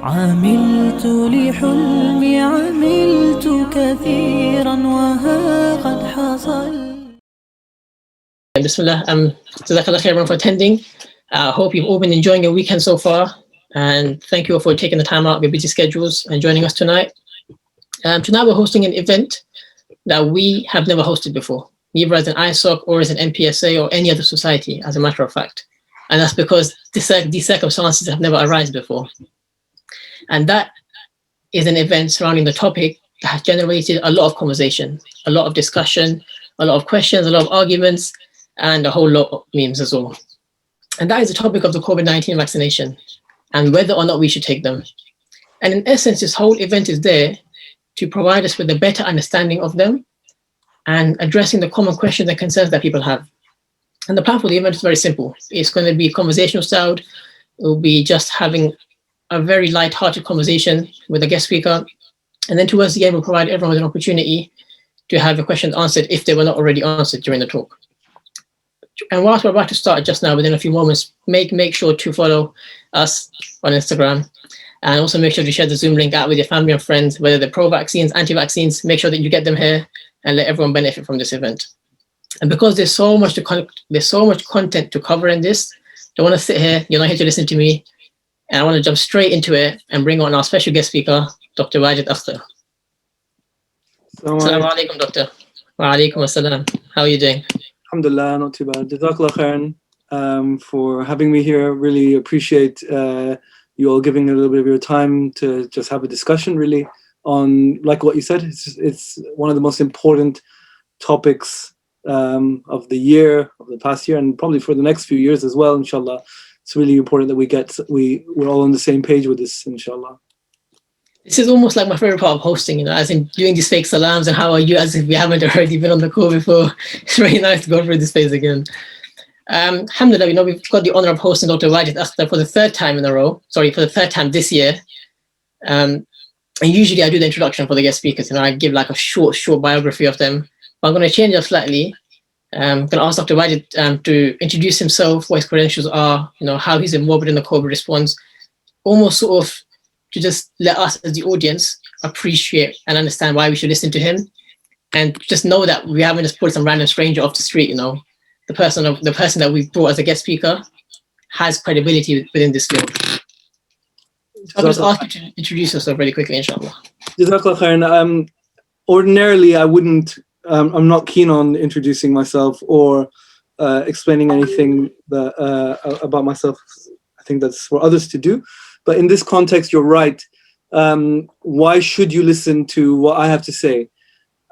عملت لحلمي عملت كثيرا وها قد حصل. Bismillah, Jazakallah khair everyone for attending. I hope you've all been enjoying your weekend so far, and thank you all for taking the time out of your busy schedules and joining us tonight. Tonight we're hosting an event that we have never hosted before, neither as an ISOC or as an MPSA or any other society, as a matter of fact. And that's because these circumstances have never arisen before. And that is an event surrounding the topic that has generated a lot of conversation, a lot of discussion, a lot of questions, a lot of arguments, and a whole lot of memes as well. And that is the topic of the COVID-19 vaccination and whether or not we should take them. And in essence, this whole event is there to provide us with a better understanding of them and addressing the common questions and concerns that people have. And the plan for the event is very simple. It's going to be conversational styled. It will be just having a very light-hearted conversation with a guest speaker. And then towards the end, we'll provide everyone with an opportunity to have the questions answered if they were not already answered during the talk. And whilst we're about to start just now, within a few moments, make sure to follow us on Instagram, and also make sure to share the Zoom link out with your family and friends, whether they're pro-vaccines, anti-vaccines. Make sure that you get them here and let everyone benefit from this event. And because there's so much content to cover in this, don't want to sit here, you're not here to listen to me, and I want to jump straight into it and bring on our special guest speaker, Dr. Wajid Akhter. Assalamu alaikum, Doctor. Wa alaikum assalam. How are you doing? Alhamdulillah, not too bad. Jazakallah khairan for having me here. Really appreciate you all giving a little bit of your time to just have a discussion really on, like what you said, it's one of the most important topics of the year, of the past year, and probably for the next few years as well, inshallah. It's really important that we're all on the same page with this, inshallah. This is almost like my favorite part of hosting, you know, as in doing these fake salams and how are you, as if we haven't already been on the call before. It's really nice to go through this phase again. Alhamdulillah, you know, we've got the honor of hosting Dr. Wajid Akhter for the third time this year. And usually I do the introduction for the guest speakers, and I give like a short biography of them. But I'm going to change it slightly. I'm going to ask Dr. Wajid to introduce himself, what his credentials are, you know, how he's involved in the COVID response, almost sort of to just let us as the audience appreciate and understand why we should listen to him, and just know that we haven't just put some random stranger off the street. You know, the person that we've brought as a guest speaker has credibility within this field. I'll just ask you to introduce yourself really quickly, inshallah. Jazakallah khairan. Ordinarily, I wouldn't. I'm not keen on introducing myself or explaining anything about myself. I think that's for others to do. But in this context, you're right. Why should you listen to what I have to say?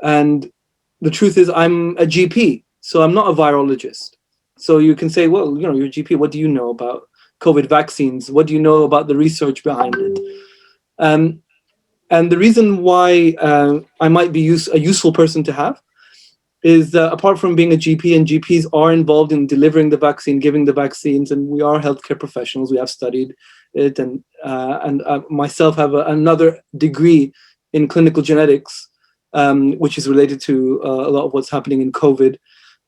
And the truth is, I'm a GP, so I'm not a virologist. So you can say, well, you know, you're a GP. What do you know about COVID vaccines? What do you know about the research behind it? And the reason why I might be a useful person to have is that apart from being a GP, and GPs are involved in delivering the vaccine, giving the vaccines, and we are healthcare professionals, we have studied it, and myself have another degree in clinical genetics, which is related to a lot of what's happening in COVID.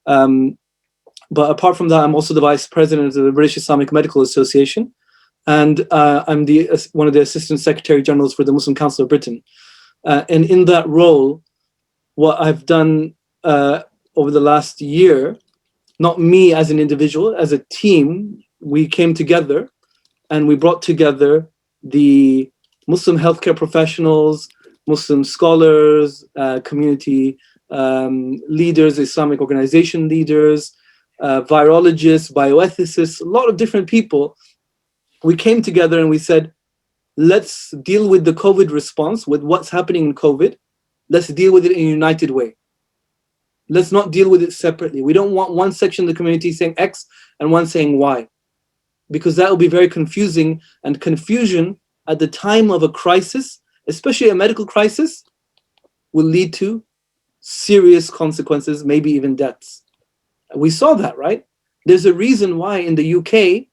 But apart from that, I'm also the vice president of the British Islamic Medical Association, and I'm one of the assistant secretary generals for the Muslim Council of Britain. And in that role, what I've done over the last year, not me as an individual, as a team, we came together and we brought together the Muslim healthcare professionals, Muslim scholars, community leaders, Islamic organization leaders, virologists, bioethicists, a lot of different people. We came together and we said, let's deal with the COVID response, with what's happening in COVID. Let's deal with it in a united way. Let's not deal with it separately. We don't want one section of the community saying X and one saying Y, because that will be very confusing, and confusion at the time of a crisis, especially a medical crisis, will lead to serious consequences, maybe even deaths. We saw that, right? There's a reason why in the UK,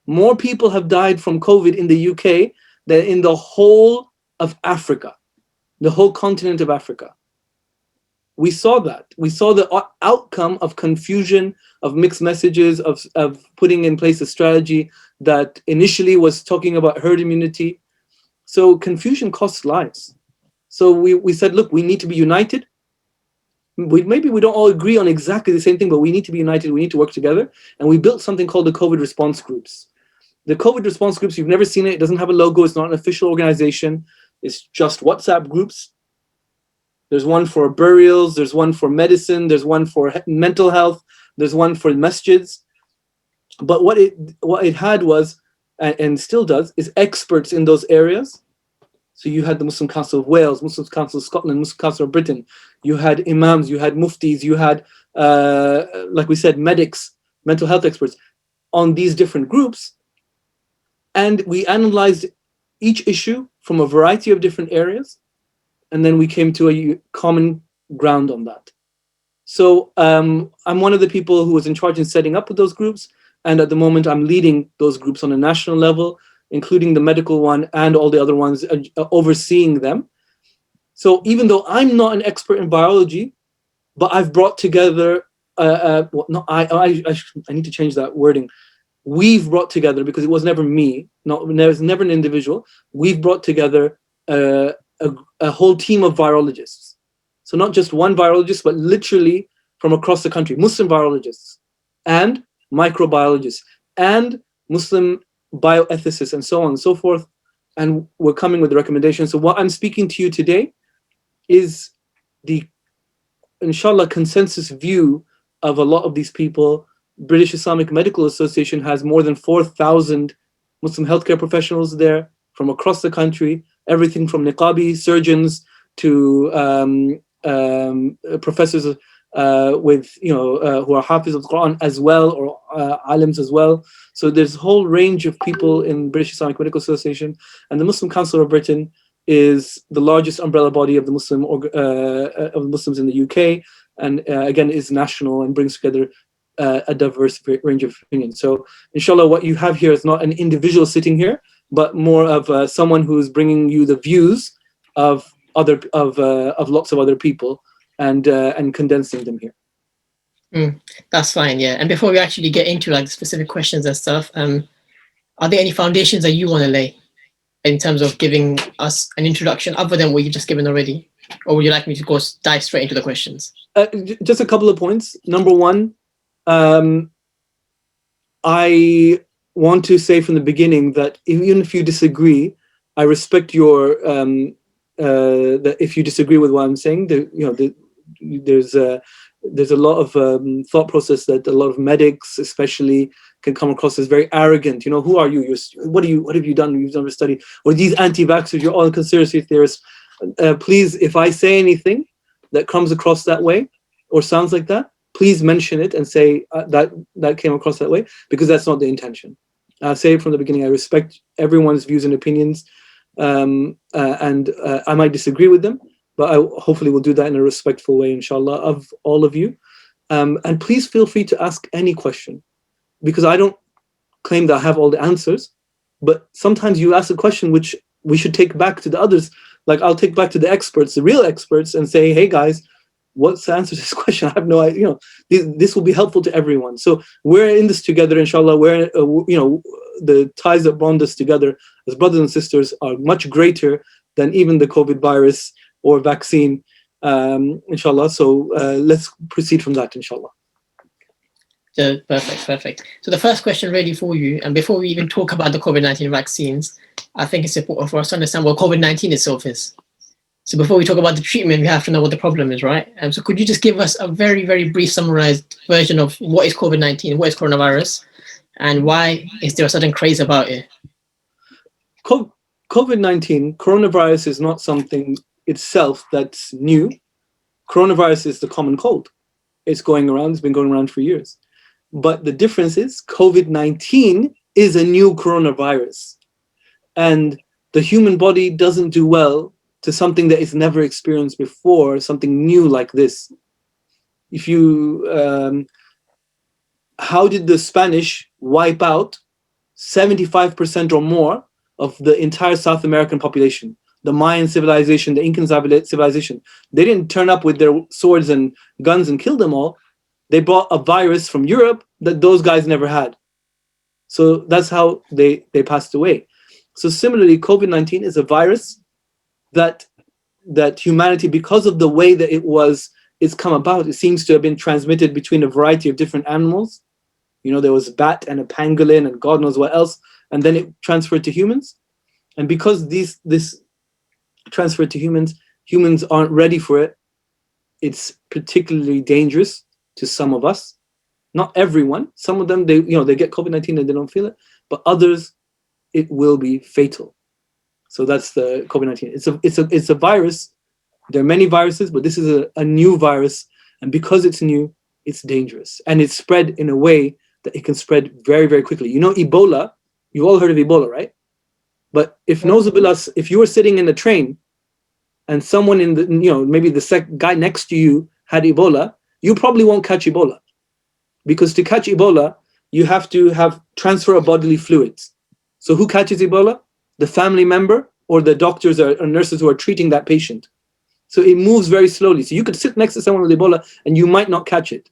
more people have died from COVID in the UK than in the whole of Africa, the whole continent of Africa. we saw that. We saw the outcome of confusion, of mixed messages, of putting in place a strategy that initially was talking about herd immunity. So confusion costs lives. So we said, look, we need to be united. Maybe we don't all agree on exactly the same thing, but we need to be united. We need to work together. And we built something called the COVID response groups. The COVID response groups, you've never seen it. It doesn't have a logo. It's not an official organization. It's just WhatsApp groups. There's one for burials. There's one for medicine. There's one for mental health. There's one for masjids. But what it had was, and still does, is experts in those areas. So you had the Muslim Council of Wales, Muslim Council of Scotland, Muslim Council of Britain. You had imams, you had muftis, you had, like we said, medics, mental health experts on these different groups. And we analyzed each issue from a variety of different areas. And then we came to a common ground on that. So I'm one of the people who was in charge in setting up with those groups. And at the moment, I'm leading those groups on a national level, including the medical one and all the other ones, overseeing them. So even though I'm not an expert in biology, but I've brought together, I need to change that wording. We've brought together, because it was never me, there was never an individual, we've brought together a whole team of virologists. So not just one virologist, but literally from across the country, Muslim virologists and microbiologists and Muslim bioethicists and so on and so forth. And we're coming with the recommendations. So what I'm speaking to you today is the, inshallah, consensus view of a lot of these people. British Islamic Medical Association has more than 4,000 Muslim healthcare professionals there from across the country, everything from niqabi surgeons to professors with, who are hafiz of the Quran as well, or alims as well. So there's a whole range of people in British Islamic Medical Association. And the Muslim Council of Britain is the largest umbrella body of the Muslims in the UK, and again is national and brings together a diverse range of opinions. So inshallah, what you have here is not an individual sitting here, but more of someone who is bringing you the views of lots of other people and condensing them here. That's fine, yeah. And before we actually get into like specific questions and stuff, are there any foundations that you want to lay in terms of giving us an introduction other than what you've just given already? Or would you like me to dive straight into the questions? Just a couple of points. Number one, I want to say from the beginning that even if you disagree, I respect your that if you disagree with what I'm saying, there's a lot of thought process that a lot of medics especially can come across as very arrogant. Who are you? What have you done? You've never studied. Or these anti-vaxxers, you're all conspiracy theorists. Please, if I say anything that comes across that way or sounds like that, please mention it and say that came across that way, because that's not the intention. I'll say it from the beginning. I respect everyone's views and opinions, and I might disagree with them, but I hopefully will do that in a respectful way, inshallah, of all of you. And please feel free to ask any question, because I don't claim that I have all the answers, but sometimes you ask a question which we should take back to the others. Like I'll take back to the experts, the real experts, and say, hey guys, what's the answer to this question? I have no idea. This will be helpful to everyone. So we're in this together, inshallah. We're, the ties that bond us together as brothers and sisters are much greater than even the COVID virus or vaccine, inshallah. So let's proceed from that, inshallah. Perfect. So the first question ready for you, and before we even talk about the COVID-19 vaccines, I think it's important for us to understand what COVID-19 itself is. So before we talk about the treatment, we have to know what the problem is, right? So could you just give us a very, very brief summarized version of what is COVID-19, what is coronavirus, and why is there a sudden craze about it? COVID-19, coronavirus is not something itself that's new. Coronavirus is the common cold. It's going around, it's been going around for years. But the difference is COVID-19 is a new coronavirus. And the human body doesn't do well to something that it's never experienced before, something new like this. If you, how did the Spanish wipe out 75% or more of the entire South American population? the Mayan civilization, the Incan civilization, they didn't turn up with their swords and guns and kill them all. They brought a virus from Europe that those guys never had. So that's how they passed away. So similarly, COVID-19 is a virus that humanity, because of the way that it's come about, it seems to have been transmitted between a variety of different animals. You know, there was a bat and a pangolin and God knows what else, and then it transferred to humans. And because this transferred to humans aren't ready for it, it's particularly dangerous to some of us. Not everyone. Some of them, they get COVID-19 and they don't feel it, but others, it will be fatal. So that's the COVID-19. It's a virus. There are many viruses, but this is a new virus, and because it's new, it's dangerous, and it's spread in a way that it can spread very, very quickly. You know, Ebola. You've all heard of Ebola, right? But if you were sitting in a train, and someone in the maybe the guy next to you had Ebola, you probably won't catch Ebola, because to catch Ebola, you have to have transfer of bodily fluids. So who catches Ebola? The family member or the doctors or nurses who are treating that patient. So it moves very slowly. So you could sit next to someone with Ebola and you might not catch it.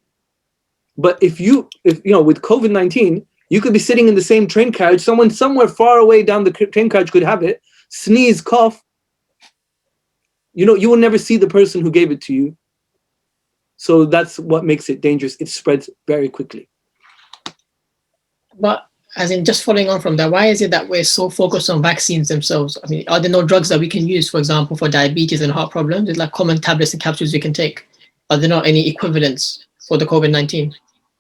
But if with COVID-19, you could be sitting in the same train carriage, someone somewhere far away down the train carriage could have it, sneeze, cough. You will never see the person who gave it to you. So that's what makes it dangerous. It spreads very quickly. But as in, just following on from that, why is it that we're so focused on vaccines themselves? I mean, are there no drugs that we can use, for example, for diabetes and heart problems? There's like common tablets and capsules we can take. Are there not any equivalents for the COVID-19?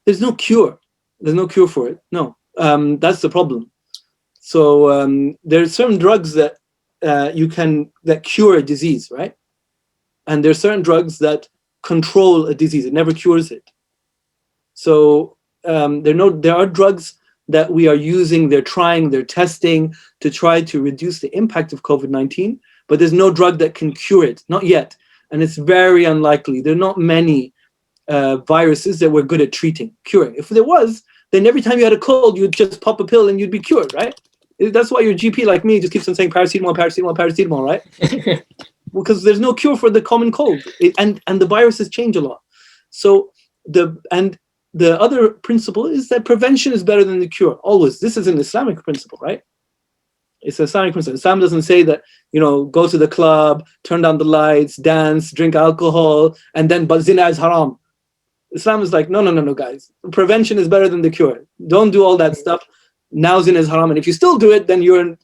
There's no cure. There's no cure for it. No, that's the problem. So there are certain drugs that that cure a disease, right? And there are certain drugs that control a disease. It never cures it. So there are drugs that we are using, they're testing to try to reduce the impact of COVID-19, but there's no drug that can cure it, not yet. And it's very unlikely. There are not many viruses that we're good at curing. If there was, then every time you had a cold, you'd just pop a pill and you'd be cured, right? That's why your GP, like me, just keeps on saying paracetamol, paracetamol, paracetamol, right? Because there's no cure for the common cold, and the viruses change a lot. So the other principle is that prevention is better than the cure, always. This is an Islamic principle, right? It's an Islamic principle. Islam doesn't say that, go to the club, turn down the lights, dance, drink alcohol, and then, but zina is haram. Islam is like, no, guys. Prevention is better than the cure. Don't do all that stuff. Now zina is haram, and if you still do it, then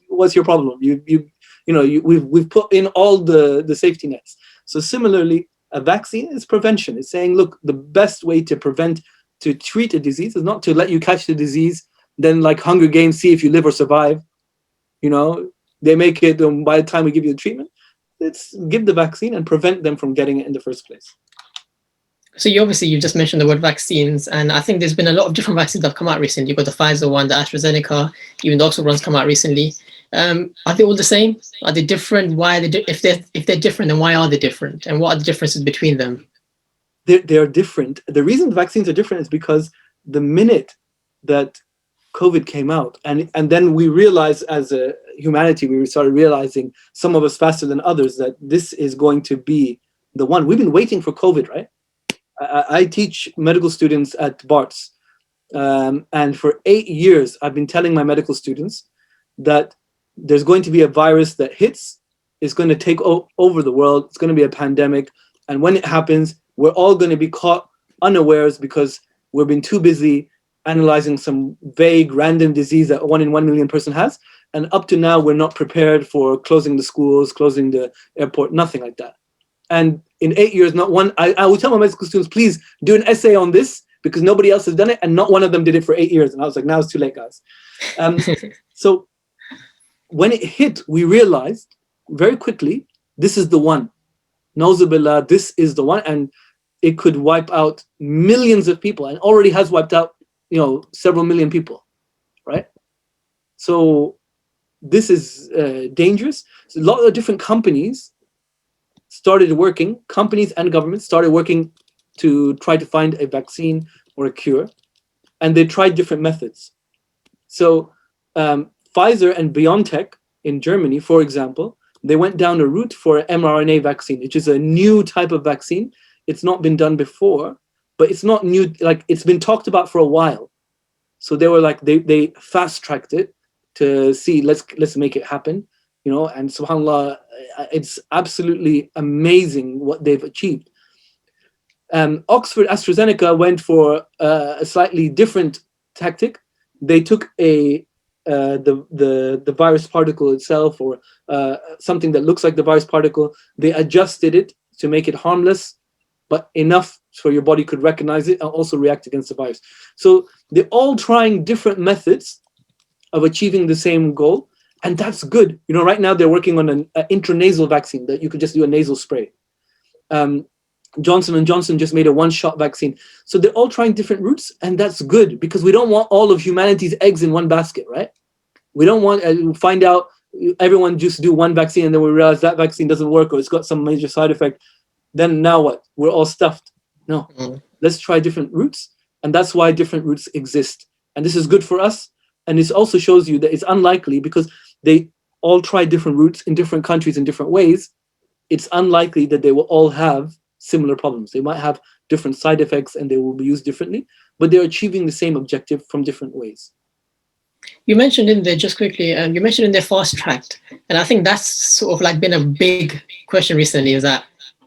what's your problem? We've put in all the safety nets. So similarly, a vaccine is prevention. It's saying, look, the best way to treat a disease is not to let you catch the disease, then like Hunger Games, see if you live or survive. They make it by the time we give you the treatment. Let's give the vaccine and prevent them from getting it in the first place. So you just mentioned the word vaccines, and I think there's been a lot of different vaccines that have come out recently. You've got the Pfizer one, the AstraZeneca, even the Oxford one's come out recently. Are they all the same? Are they different? Why are they if they're different, then why are they different? And what are the differences between them? They are different. The reason the vaccines are different is because the minute that COVID came out, and then we realized as a humanity, we started realizing, some of us faster than others, that this is going to be the one. We've been waiting for COVID, right? I teach medical students at Barts, and for 8 years, I've been telling my medical students that there's going to be a virus that hits, it's going to take over the world, it's going to be a pandemic, and when it happens, we're all going to be caught unawares because we've been too busy analyzing some vague, random disease that 1 in 1 million person has, and up to now, we're not prepared for closing the schools, closing the airport, nothing like that. And in 8 years, not one, I would tell my medical students, please do an essay on this because nobody else has done it, and not one of them did it for 8 years. And I was like, now it's too late, guys. So when it hit, we realized very quickly, this is the one. Nauzubillah, this is the one, and it could wipe out millions of people, and already has wiped out, several million people, right? So this is dangerous. So a lot of different companies companies and governments started working to try to find a vaccine or a cure, and they tried different methods. So Pfizer and BioNTech in Germany, for example, they went down a route for an mRNA vaccine, which is a new type of vaccine. It's not been done before, but it's not new. Like, it's been talked about for a while. So they were like, they fast-tracked it to see, let's make it happen, you know. And subhanAllah, it's absolutely amazing what they've achieved. Oxford AstraZeneca went for a slightly different tactic. They took the virus particle itself, or something that looks like the virus particle. They adjusted it to make it harmless, but enough so your body could recognize it and also react against the virus. So they're all trying different methods of achieving the same goal, and that's good. You know, right now they're working on an intranasal vaccine that you could just do a nasal spray. Johnson & Johnson just made a one-shot vaccine. So they're all trying different routes, and that's good, because we don't want all of humanity's eggs in one basket, right? We don't want to find out everyone just do one vaccine and then we realize that vaccine doesn't work, or it's got some major side effect. Then now what? We're all stuffed. No, let's try different routes. And that's why different routes exist. And this is good for us. And this also shows you that it's unlikely, because they all try different routes in different countries in different ways. It's unlikely that they will all have similar problems. They might have different side effects and they will be used differently, but they're achieving the same objective from different ways. You mentioned in there, just quickly, you mentioned in there fast-tracked. And I think that's sort of like been a big question recently, is that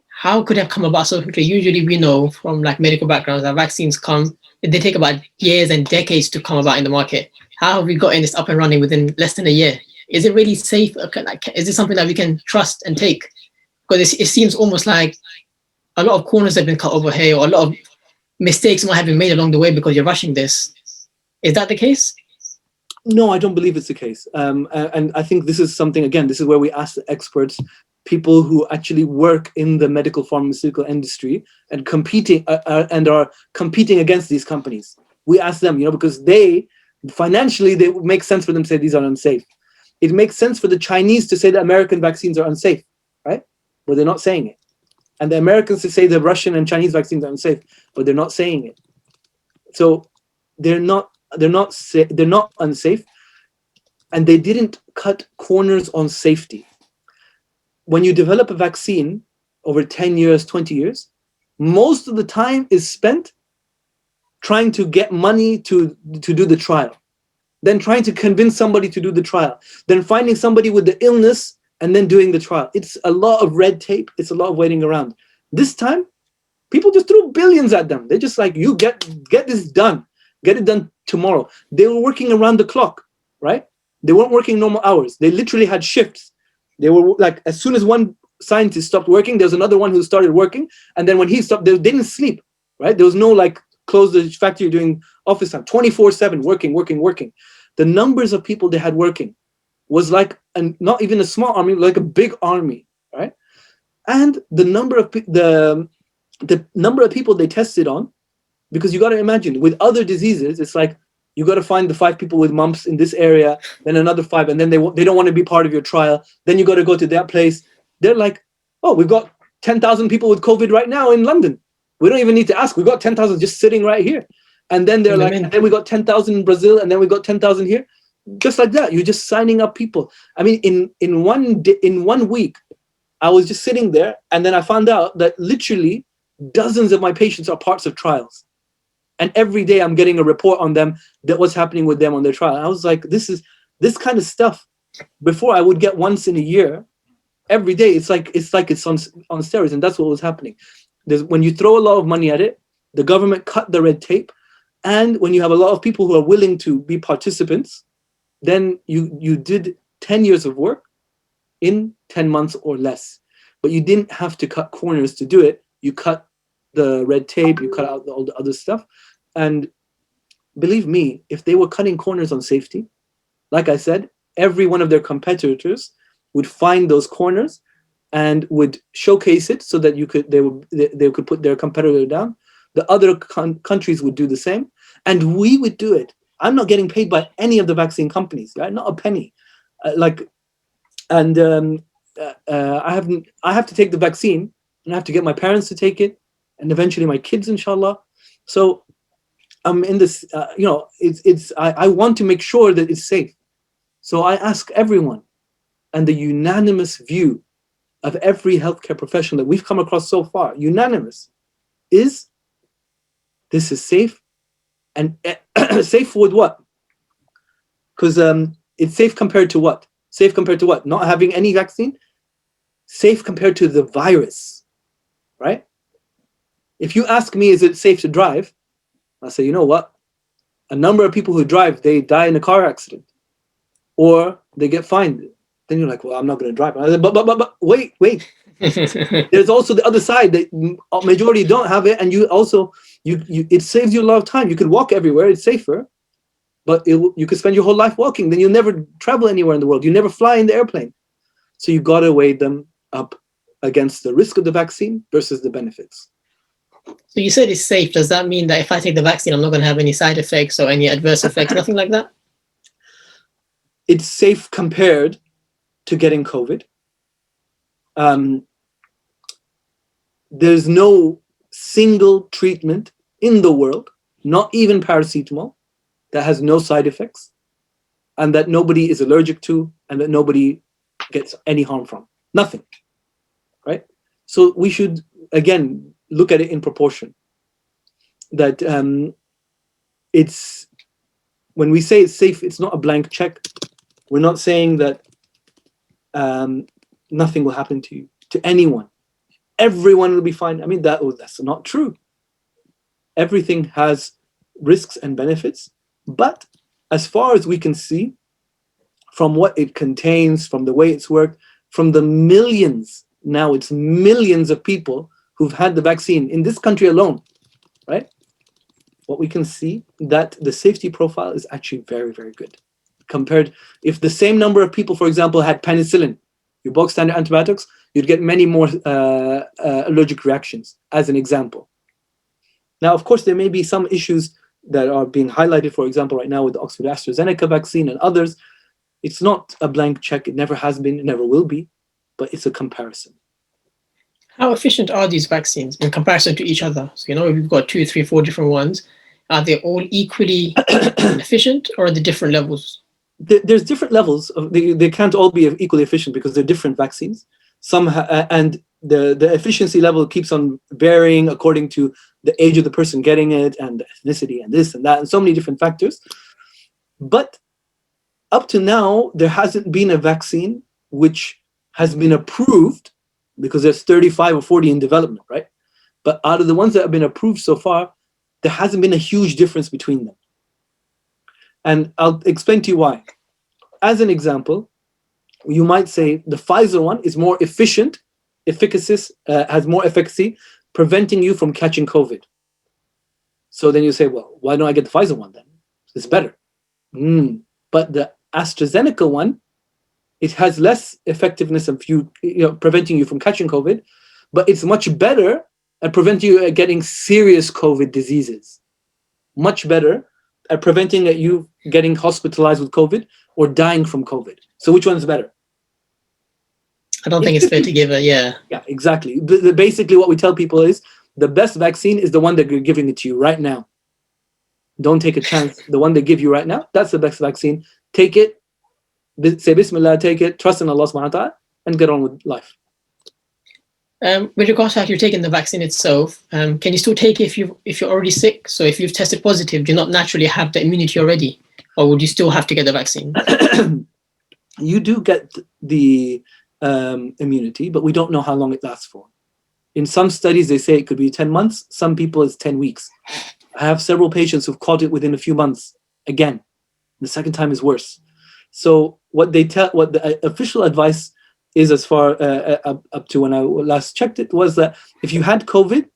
how could it have come about so quickly? Usually we know from like medical backgrounds that vaccines come, they take about years and decades to come about in the market. How have we gotten this up and running within less than a year? Is it really safe? Like, is it something that we can trust and take? Because it seems almost like a lot of corners have been cut over here, or a lot of mistakes might have been made along the way because you're rushing this. Is that the case? No, I don't believe it's the case. And I think this is something, again, this is where we ask the experts, people who actually work in the medical pharmaceutical industry and are competing against these companies. We ask them, you know, because they, financially, they would make sense for them to say these are unsafe. It makes sense for the Chinese to say that American vaccines are unsafe, right? But they're not saying it. And the Americans to say the Russian and Chinese vaccines are unsafe, but they're not saying it. So they're not unsafe, and they didn't cut corners on safety. When you develop a vaccine over 10 years, 20 years, most of the time is spent trying to get money to do the trial, then trying to convince somebody to do the trial, then finding somebody with the illness and then doing the trial. It's a lot of red tape. It's a lot of waiting around. This time, people just threw billions at them. They're just like, you get this done. Get it done tomorrow. They were working around the clock, right? They weren't working normal hours. They literally had shifts. They were like, as soon as one scientist stopped working, there was another one who started working. And then when he stopped, they didn't sleep, right? There was no like, close the factory doing office time, 24/7, working. The numbers of people they had working was like, and not even a small army, like a big army, right? And the number of people they tested on, because you got to imagine, with other diseases, it's like you got to find the 5 people with mumps in this area, then another 5, and then they don't want to be part of your trial. Then you got to go to that place. They're like, oh, we've got 10,000 people with COVID right now in London. We don't even need to ask. We've got 10,000 just sitting right here. And then they're like, and then we got 10,000 in Brazil, and then we got 10,000 here. Just like that, you're just signing up people. I mean, in 1 week, I was just sitting there, and then I found out that literally dozens of my patients are parts of trials. And every day I'm getting a report on them, that what's happening with them on their trial. I was like, this kind of stuff, before I would get once in a year, every day, it's on steroids. And that's what was happening. When you throw a lot of money at it, the government cut the red tape. And when you have a lot of people who are willing to be participants, then you did 10 years of work in 10 months or less. But you didn't have to cut corners to do it. You cut the red tape, you cut out all the other stuff. And believe me, if they were cutting corners on safety, like I said, every one of their competitors would find those corners and would showcase it so that they could put their competitor down. The other countries would do the same, and we would do it. I'm not getting paid by any of the vaccine companies, right? Not a penny. I have to take the vaccine, and I have to get my parents to take it, and eventually my kids, inshallah. So I'm in this, I want to make sure that it's safe. So I ask everyone, and the unanimous view of every healthcare professional that we've come across so far, unanimous, is this is safe. And safe with what? Because it's safe compared to what? Safe compared to what? Not having any vaccine? Safe compared to the virus, right? If you ask me, is it safe to drive? I'll say, you know what? A number of people who drive, they die in a car accident or they get fined. Then you're like, well, I'm not going to drive. But wait. There's also the other side that majority don't have it, and you also it saves you a lot of time. You can walk everywhere; it's safer, but you could spend your whole life walking. Then you'll never travel anywhere in the world. You never fly in the airplane. So you got to weigh them up against the risk of the vaccine versus the benefits. So you said it's safe. Does that mean that if I take the vaccine, I'm not going to have any side effects or any adverse effects, nothing like that? It's safe compared to getting COVID. There's no single treatment in the world, not even paracetamol, that has no side effects and that nobody is allergic to and that nobody gets any harm from. Nothing, right? So we should, again, look at it in proportion. That it's, when we say it's safe, it's not a blank check. We're not saying that nothing will happen to you, to anyone. Everyone will be fine. I mean, that's not true. Everything has risks and benefits, but as far as we can see, from what it contains, from the way it's worked, from the millions, now it's millions of people who've had the vaccine in this country alone, right? What we can see, that the safety profile is actually very, very good. Compared, if the same number of people, for example, had penicillin, your bog standard antibiotics, you'd get many more allergic reactions, as an example. Now, of course, there may be some issues that are being highlighted, for example, right now with the Oxford AstraZeneca vaccine and others. It's not a blank check. It never has been, it never will be, but it's a comparison. How efficient are these vaccines in comparison to each other? So, if you've got 2, 3, 4 different ones, are they all equally efficient, or are they different levels? There's different levels. They can't all be equally efficient because they're different vaccines. And the efficiency level keeps on varying according to the age of the person getting it and the ethnicity and this and that and so many different factors. But up to now, there hasn't been a vaccine which has been approved, because there's 35 or 40 in development, right? But out of the ones that have been approved so far, there hasn't been a huge difference between them. And I'll explain to you why. As an example, you might say the Pfizer one is more efficient, has more efficacy, preventing you from catching COVID. So then you say, well, why don't I get the Pfizer one then? It's better. But the AstraZeneca one, it has less effectiveness of preventing you from catching COVID, but it's much better at preventing you getting serious COVID diseases. Much better at preventing you getting hospitalized with COVID or dying from COVID. So which one's better? I don't think it's fair to give it, yeah. Yeah, exactly. Basically what we tell people is the best vaccine is the one that you're giving it to you right now. Don't take a chance. The one they give you right now, that's the best vaccine. Take it, say Bismillah, take it, trust in Allah subhanahu wa ta'ala, and get on with life. With regards to how you're taking the vaccine itself, can you still take it if you're already sick? So if you've tested positive, do you not naturally have the immunity already? Or would you still have to get the vaccine? You do get the immunity, but we don't know how long it lasts for. In some studies, they say it could be 10 months. Some people, it's 10 weeks. I have several patients who've caught it within a few months. Again, the second time is worse. So what the official advice is, as far up to when I last checked it, was that if you had COVID,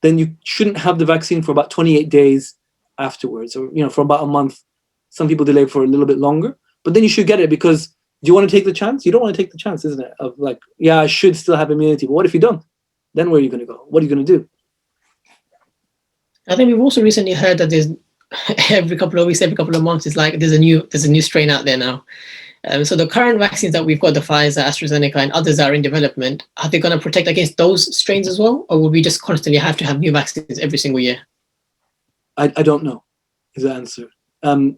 then you shouldn't have the vaccine for about 28 days afterwards, or for about a month. Some people delay for a little bit longer, but then you should get it, because do you want to take the chance? You don't want to take the chance, isn't it? Of like, yeah, I should still have immunity, but what if you don't? Then where are you going to go? What are you going to do? I think we've also recently heard that there's every couple of weeks, every couple of months, it's like there's a new strain out there now. So the current vaccines that we've got, the Pfizer, AstraZeneca, and others that are in development, are they going to protect against those strains as well, or will we just constantly have to have new vaccines every single year? I don't know is the answer.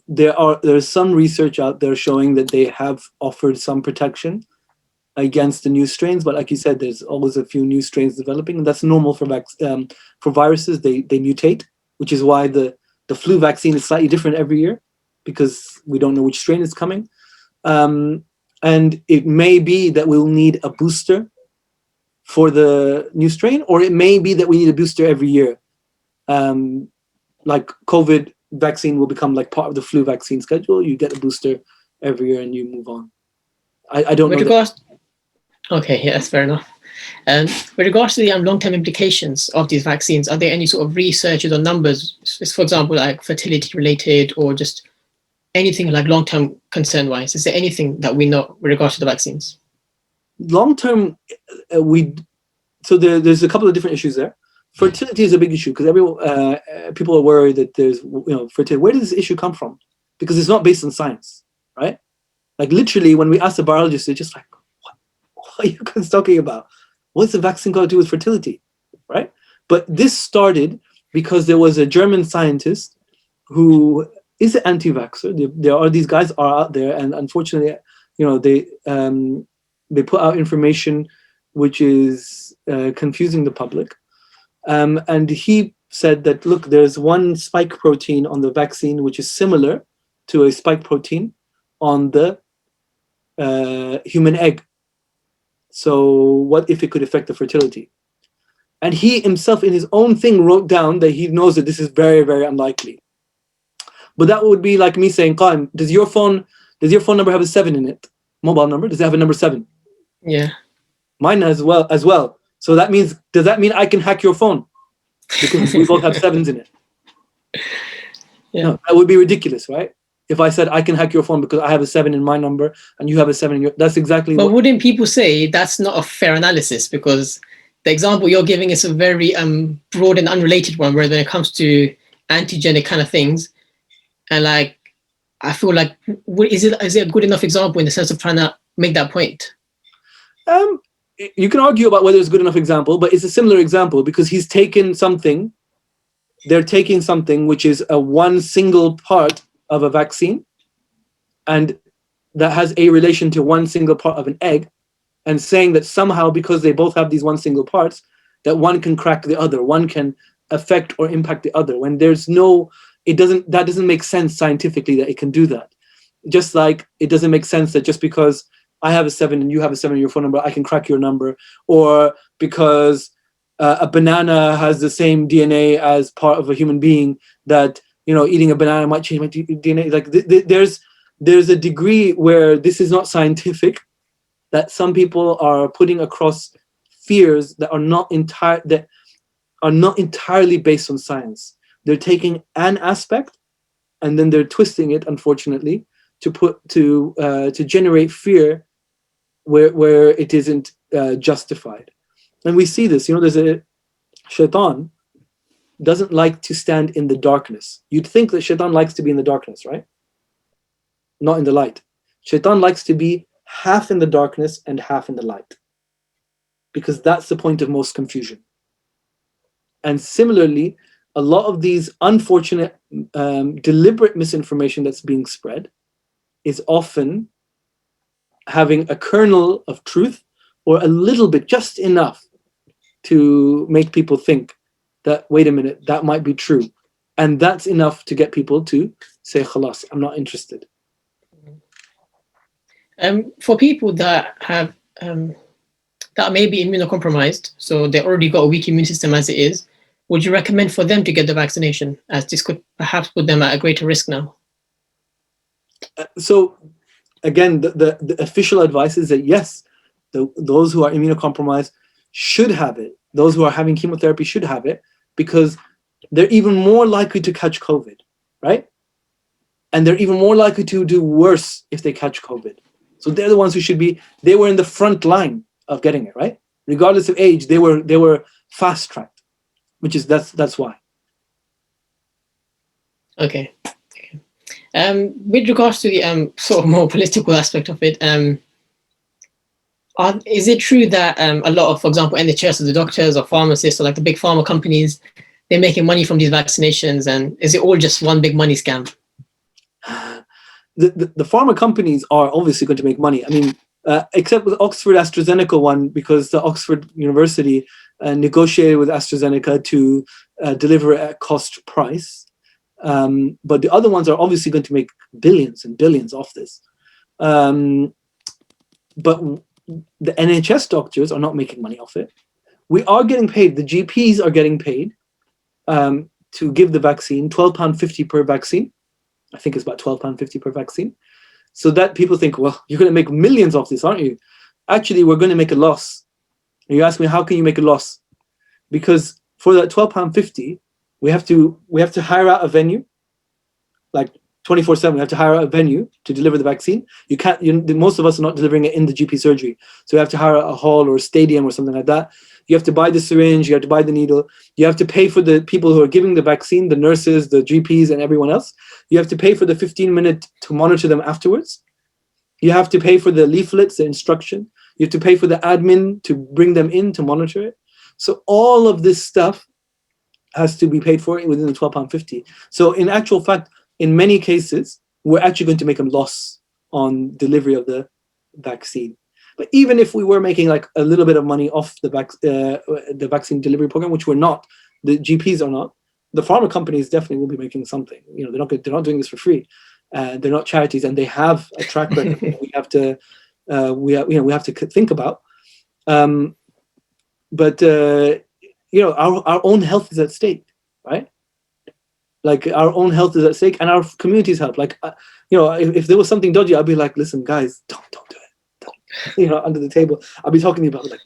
There's some research out there showing that they have offered some protection against the new strains. But like you said, there's always a few new strains developing, and that's normal for viruses. They mutate, which is why the flu vaccine is slightly different every year, because we don't know which strain is coming. And it may be that we'll need a booster for the new strain, or it may be that we need a booster every year. Like COVID vaccine will become like part of the flu vaccine schedule. You get a booster every year and you move on. I don't know. Okay, yeah, that's fair enough. With regards to the long-term implications of these vaccines, are there any sort of researches or numbers, for example, like fertility related, or just anything like long-term concern-wise? Is there anything that we know with regards to the vaccines? Long-term, so there's a couple of different issues there. Fertility is a big issue because people are worried that there's, fertility. Where does this issue come from? Because it's not based on science, right? Like literally, when we ask the biologists, they're just like, what are you guys talking about? What's the vaccine got to do with fertility, right? But this started because there was a German scientist who is an anti-vaxxer. There are these guys are out there, and unfortunately, they put out information which is confusing the public. And he said that, look, there's one spike protein on the vaccine which is similar to a spike protein on the human egg. So what if it could affect the fertility? And he himself in his own thing wrote down that he knows that this is very, very unlikely. But that would be like me saying, Qaim, does your phone number have a 7 in it? Mobile number, does it have a number 7? Yeah. Mine as well. So that means, does that mean I can hack your phone? Because we both have 7s in it. Yeah. No, that would be ridiculous, right? If I said I can hack your phone because I have a 7 in my number and you have a 7 in your, that's exactly But wouldn't people say that's not a fair analysis? Because the example you're giving is a very broad and unrelated one, where when it comes to antigenic kind of things, and like, I feel like, is it a good enough example in the sense of trying to make that point? You can argue about whether it's a good enough example, but it's a similar example because he's taken something, they're taking something which is a one single part of a vaccine, and that has a relation to one single part of an egg, and saying that somehow because they both have these one single parts, that one can crack the other, one can affect or impact the other, when there's no, that doesn't make sense scientifically that it can do that. Just like it doesn't make sense that just because I have a 7 and you have a 7 in your phone number, I can crack your number, or because a banana has the same DNA as part of a human being, that eating a banana might change my DNA. Like there's a degree where this is not scientific, that some people are putting across fears that are not entirely based on science. They're taking an aspect and then they're twisting it, unfortunately, to generate fear where it isn't justified. And we see this, there's a shaitan doesn't like to stand in the darkness. You'd think that shaitan likes to be in the darkness, right? Not in the light. Shaitan likes to be half in the darkness and half in the light, because that's the point of most confusion. And similarly, a lot of these unfortunate, deliberate misinformation that's being spread is often having a kernel of truth, or a little bit, just enough to make people think that, wait a minute, that might be true. And that's enough to get people to say, khalas, I'm not interested. For people that have that may be immunocompromised, so they already got a weak immune system as it is, would you recommend for them to get the vaccination, as this could perhaps put them at a greater risk now? So again, the official advice is that yes, those who are immunocompromised should have it. Those who are having chemotherapy should have it, because they're even more likely to catch COVID, right? And they're even more likely to do worse if they catch COVID. So they're the ones who they were in the front line of getting it, right? Regardless of age, they were fast-tracked, that's why. Okay. With regards to the sort of more political aspect of it, is it true that a lot of, for example, NHS or the doctors or pharmacists or like the big pharma companies, they're making money from these vaccinations, and is it all just one big money scam? The pharma companies are obviously going to make money. I mean, except with Oxford AstraZeneca one, because the Oxford University negotiated with AstraZeneca to deliver at cost price. But the other ones are obviously going to make billions and billions off this. But the NHS doctors are not making money off it. We are getting paid. The GPs are getting paid to give the vaccine, £12.50 per vaccine. I think it's about £12.50 per vaccine. So that people think, well, you're going to make millions off this, aren't you? Actually, we're going to make a loss. And you ask me, how can you make a loss? Because for that £12.50, we have to hire out a venue, like 24/7. We have to hire out a venue to deliver the vaccine. You can't. Most of us are not delivering it in the GP surgery, so we have to hire a hall or a stadium or something like that. You have to buy the syringe. You have to buy the needle. You have to pay for the people who are giving the vaccine, the nurses, the GPs, and everyone else. You have to pay for the 15-minute to monitor them afterwards. You have to pay for the leaflets, the instruction. You have to pay for the admin to bring them in to monitor it. So all of this stuff has to be paid for within the £12.50. So in actual fact, in many cases, we're actually going to make a loss on delivery of the vaccine. But even if we were making like a little bit of money off the vaccine delivery program, which we're not, the GPs are not, the pharma companies definitely will be making something. You know, they're not doing this for free. They're not charities, and they have a track record that we have to think about. But you know, our own health is at stake, right? Like our own health is at stake, and our community's health. Like, you know, if there was something dodgy, I'd be like, listen, guys, don't do it. Don't, you know, under the table. I'll be talking to you about like,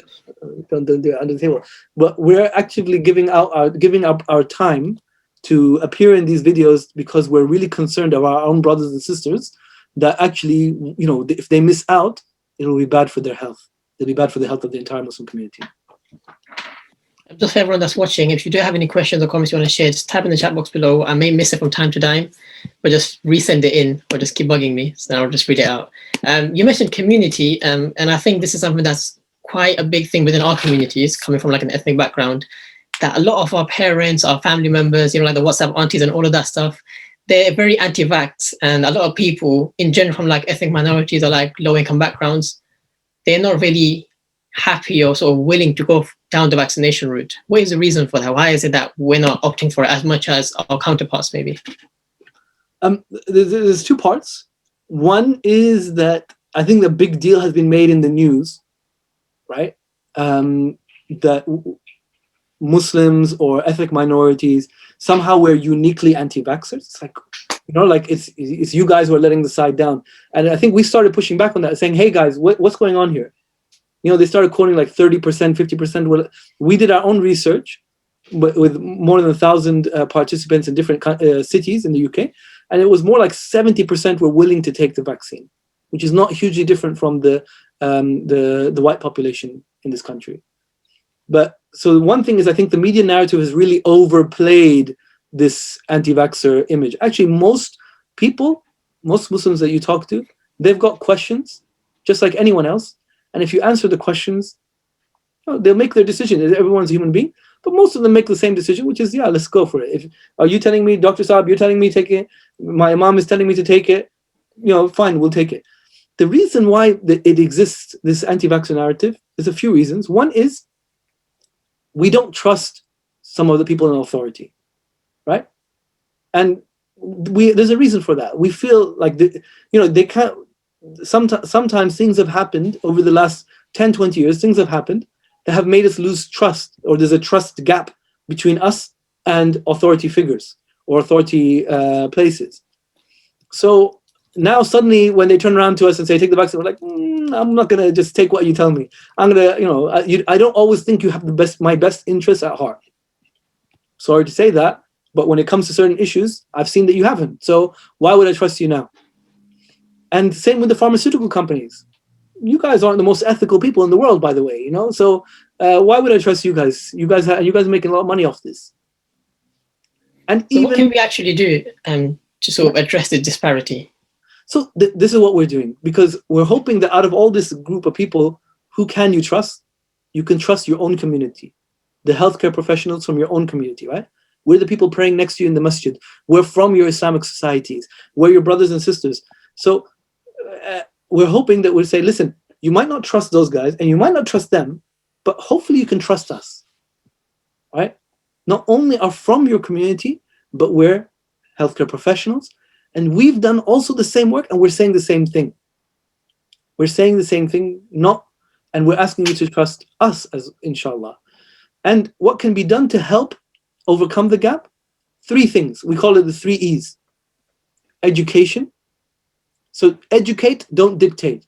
don't do it under the table. But we're actively giving up our time to appear in these videos because we're really concerned of our own brothers and sisters that actually, you know, if they miss out, it will be bad for their health. It'll be bad for the health of the entire Muslim community. Just for everyone that's watching, if you do have any questions or comments you want to share, just type in the chat box below. I may miss it from time to time, but just resend it in or just keep bugging me. So I'll just read it out. You mentioned community, and I think this is something that's quite a big thing within our communities, coming from like an ethnic background, that a lot of our parents, our family members, you know, like the WhatsApp aunties and all of that stuff, they're very anti-vax. And a lot of people in general from like ethnic minorities or like low-income backgrounds, they're not really happy or sort of willing to go down the vaccination route. What is the reason for that? Why is it that we're not opting for it as much as our counterparts maybe? There's two parts. One is that I think the big deal has been made in the news, right? That Muslims or ethnic minorities, somehow we're uniquely anti-vaxxers. It's like, you know, like it's you guys who are letting the side down. And I think we started pushing back on that, saying, hey guys, what's going on here? You know, they started quoting like 30%, 50%. We did our own research with more than 1,000 participants in different cities in the UK. And it was more like 70% were willing to take the vaccine, which is not hugely different from the white population in this country. But so one thing is, I think the media narrative has really overplayed this anti-vaxxer image. Actually, most Muslims that you talk to, they've got questions, just like anyone else. And if you answer the questions, you know, they'll make their decision. Everyone's a human being. But most of them make the same decision, which is, yeah, let's go for it. Are you telling me, Dr. Saab, you're telling me to take it? My imam is telling me to take it. You know, fine, we'll take it. The reason why it exists, this anti-vaxxer narrative, is a few reasons. One is we don't trust some of the people in authority, right? And there's a reason for that. We feel like, they can't. Sometimes things have happened over the last 10, 20 years, things have happened that have made us lose trust, or there's a trust gap between us and authority figures or authority places. So now suddenly when they turn around to us and say, take the vaccine, we're like, I'm not going to just take what you tell me. I'm going to, I don't always think you have my best interests at heart. Sorry to say that, but when it comes to certain issues, I've seen that you haven't. So why would I trust you now? And same with the pharmaceutical companies. You guys aren't the most ethical people in the world, by the way, you know? So why would I trust you guys? You guys are making a lot of money off this. And so what can we actually do to sort of address the disparity? So this is what we're doing, because we're hoping that out of all this group of people, who can you trust? You can trust your own community, the healthcare professionals from your own community, right? We're the people praying next to you in the masjid. We're from your Islamic societies. We're your brothers and sisters. So we're hoping that we'll say, listen, You might not trust those guys, and you might not trust them, but hopefully you can trust us, right? Not only are from your community, but we're healthcare professionals, and we've done also the same work, and we're saying the same thing. We're saying the same thing, and we're asking you to trust us, as inshallah. And what can be done to help overcome the gap? 3 things. We call it the 3 E's. Education. So educate, don't dictate.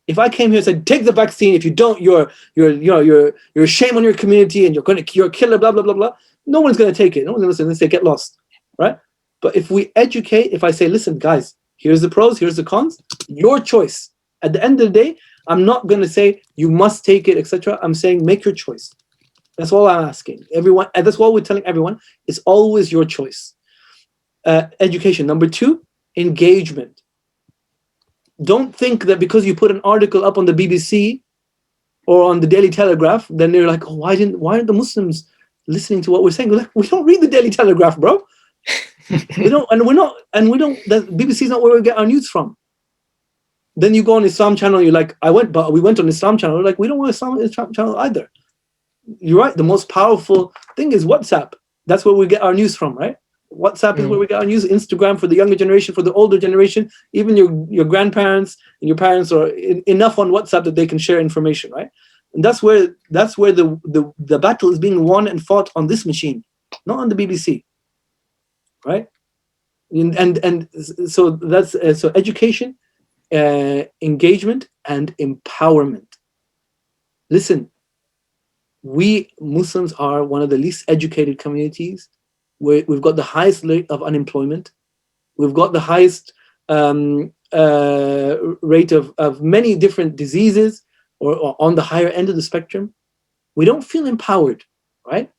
If I came here and said, take the vaccine, if you don't, you're a shame on your community, and you're a killer, blah blah blah blah. No one's going to take it. No one's going to listen. They say, get lost, right? But if we educate, if I say, listen, guys, here's the pros, here's the cons, your choice. At the end of the day, I'm not going to say you must take it, etc. I'm saying make your choice. That's all I'm asking everyone, and that's what we're telling everyone. It's always your choice. Education. Number 2, engagement. Don't think that because you put an article up on the BBC or on the Daily Telegraph, then they're like, oh, why aren't the Muslims listening to what we're saying? We're like, we don't read the Daily Telegraph, bro. We don't. The BBC is not where we get our news from. Then you go on Islam channel, you're like, we went on Islam channel. We're like, we don't want Islam channel either. You're right. The most powerful thing is WhatsApp. That's where we get our news from, right? WhatsApp is where we get our news. Instagram for the younger generation, for the older generation, even your grandparents and your parents are enough on WhatsApp that they can share information, right? And that's where the battle is being won and fought, on this machine, not on the BBC, right? And so that's so education, engagement, and empowerment. Listen, we Muslims are one of the least educated communities. We've got the highest rate of unemployment. We've got the highest rate of many different diseases, or on the higher end of the spectrum. We don't feel empowered, right?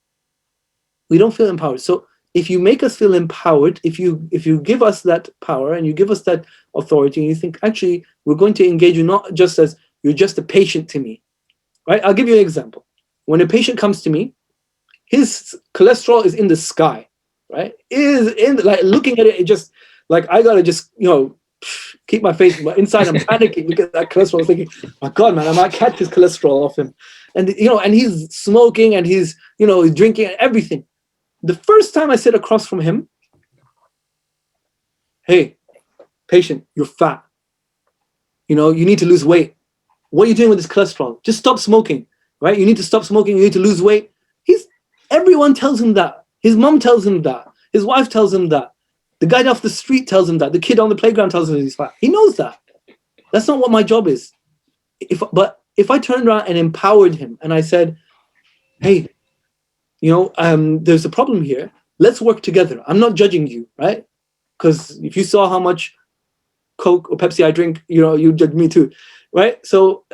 We don't feel empowered. So if you make us feel empowered, if you give us that power and you give us that authority, and you think, actually, we're going to engage you not just as you're just a patient to me, right? I'll give you an example. When a patient comes to me, his cholesterol is in the sky, right? Like looking at it, just like I gotta just keep my face, but inside I'm panicking because that cholesterol. I'm thinking, my God, man, I might catch his cholesterol off him, and and he's smoking and he's drinking and everything. The first time I sit across from him, hey, patient, you're fat. You need to lose weight. What are you doing with this cholesterol? Just stop smoking, right? You need to stop smoking. You need to lose weight. Everyone tells him that. His mom tells him that. His wife tells him that. The guy off the street tells him that. The kid on the playground tells him he's fat. He knows that. That's not what my job is. But if I turned around and empowered him and I said, hey, there's a problem here. Let's work together. I'm not judging you, right? Because if you saw how much Coke or Pepsi I drink, you judge me too, right? So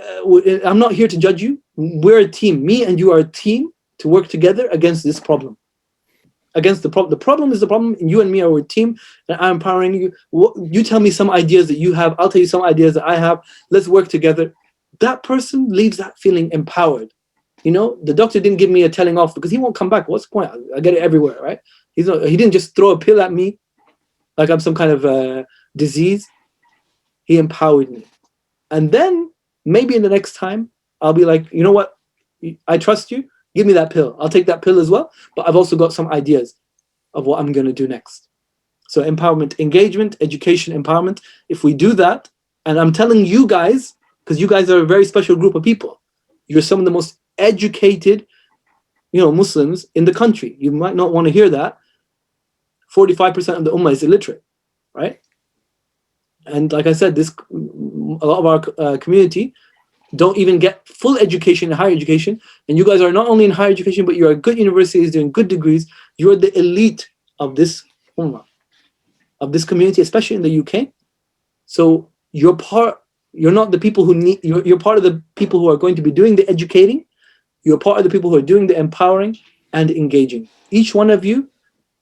I'm not here to judge you. We're a team. Me and you are a team to work together against this problem. Against the problem. The problem is the problem, and you and me are a team, and I'm empowering you. You tell me some ideas that you have, I'll tell you some ideas that I have. Let's work together. That person leaves that feeling empowered. The doctor didn't give me a telling off because he won't come back. What's the point? I get it everywhere, right? He didn't just throw a pill at me like I'm some kind of disease. He empowered me. And then maybe in the next time, I'll be like, you know what? I trust you. Give me that pill. I'll take that pill as well. But I've also got some ideas of what I'm going to do next. So empowerment, engagement, education, empowerment. If we do that, and I'm telling you guys, because you guys are a very special group of people. You're some of the most educated, Muslims in the country. You might not want to hear that. 45% of the ummah is illiterate, right? And like I said, a lot of our community don't even get full education in higher education. And you guys are not only in higher education, but you're at good universities doing good degrees. You're the elite of this ummah, of this community, especially in the UK. So you're not the people who need, you're part of the people who are going to be doing the educating. You're part of the people who are doing the empowering and engaging. Each one of you,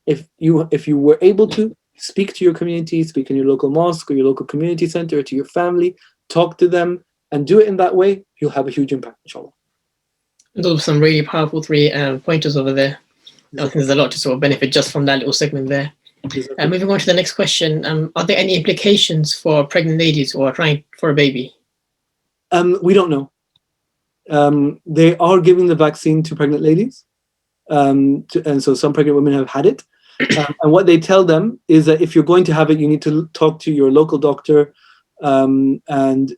if you were able to speak to your community, speak in your local mosque or your local community center, or to your family, talk to them, and do it in that way, you'll have a huge impact, inshallah. Those are some really powerful 3 pointers over there. I think there's a lot to sort of benefit just from that little segment there. Moving on to the next question, are there any implications for pregnant ladies who are trying for a baby? We don't know. They are giving the vaccine to pregnant ladies. And so some pregnant women have had it. And what they tell them is that if you're going to have it, you need to talk to your local doctor and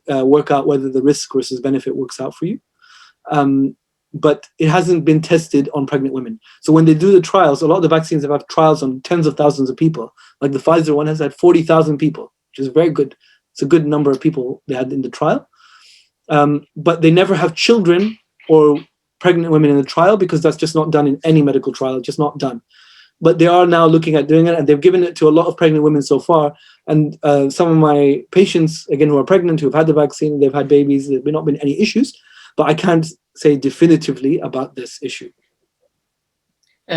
work out whether the risk versus benefit works out for you. But it hasn't been tested on pregnant women. So when they do the trials, a lot of the vaccines have trials on tens of thousands of people. Like the Pfizer one has had 40,000 people, which is very good. It's a good number of people they had in the trial. But they never have children or pregnant women in the trial because that's just not done in any medical trial, just not done. But they are now looking at doing it, and they've given it to a lot of pregnant women so far. And some of my patients, again, who are pregnant, who have had the vaccine, they've had babies, there've not been any issues, but I can't say definitively about this issue.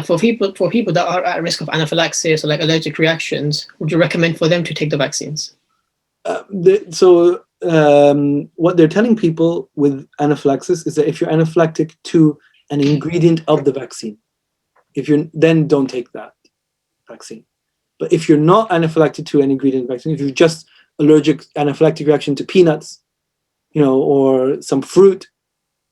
For people that are at risk of anaphylaxis or like allergic reactions, would you recommend for them to take the vaccines? What they're telling people with anaphylaxis is that if you're anaphylactic to an ingredient of the vaccine, then don't take that vaccine. But if you're not anaphylactic to an ingredient of the vaccine, if you're just allergic anaphylactic reaction to peanuts, or some fruit,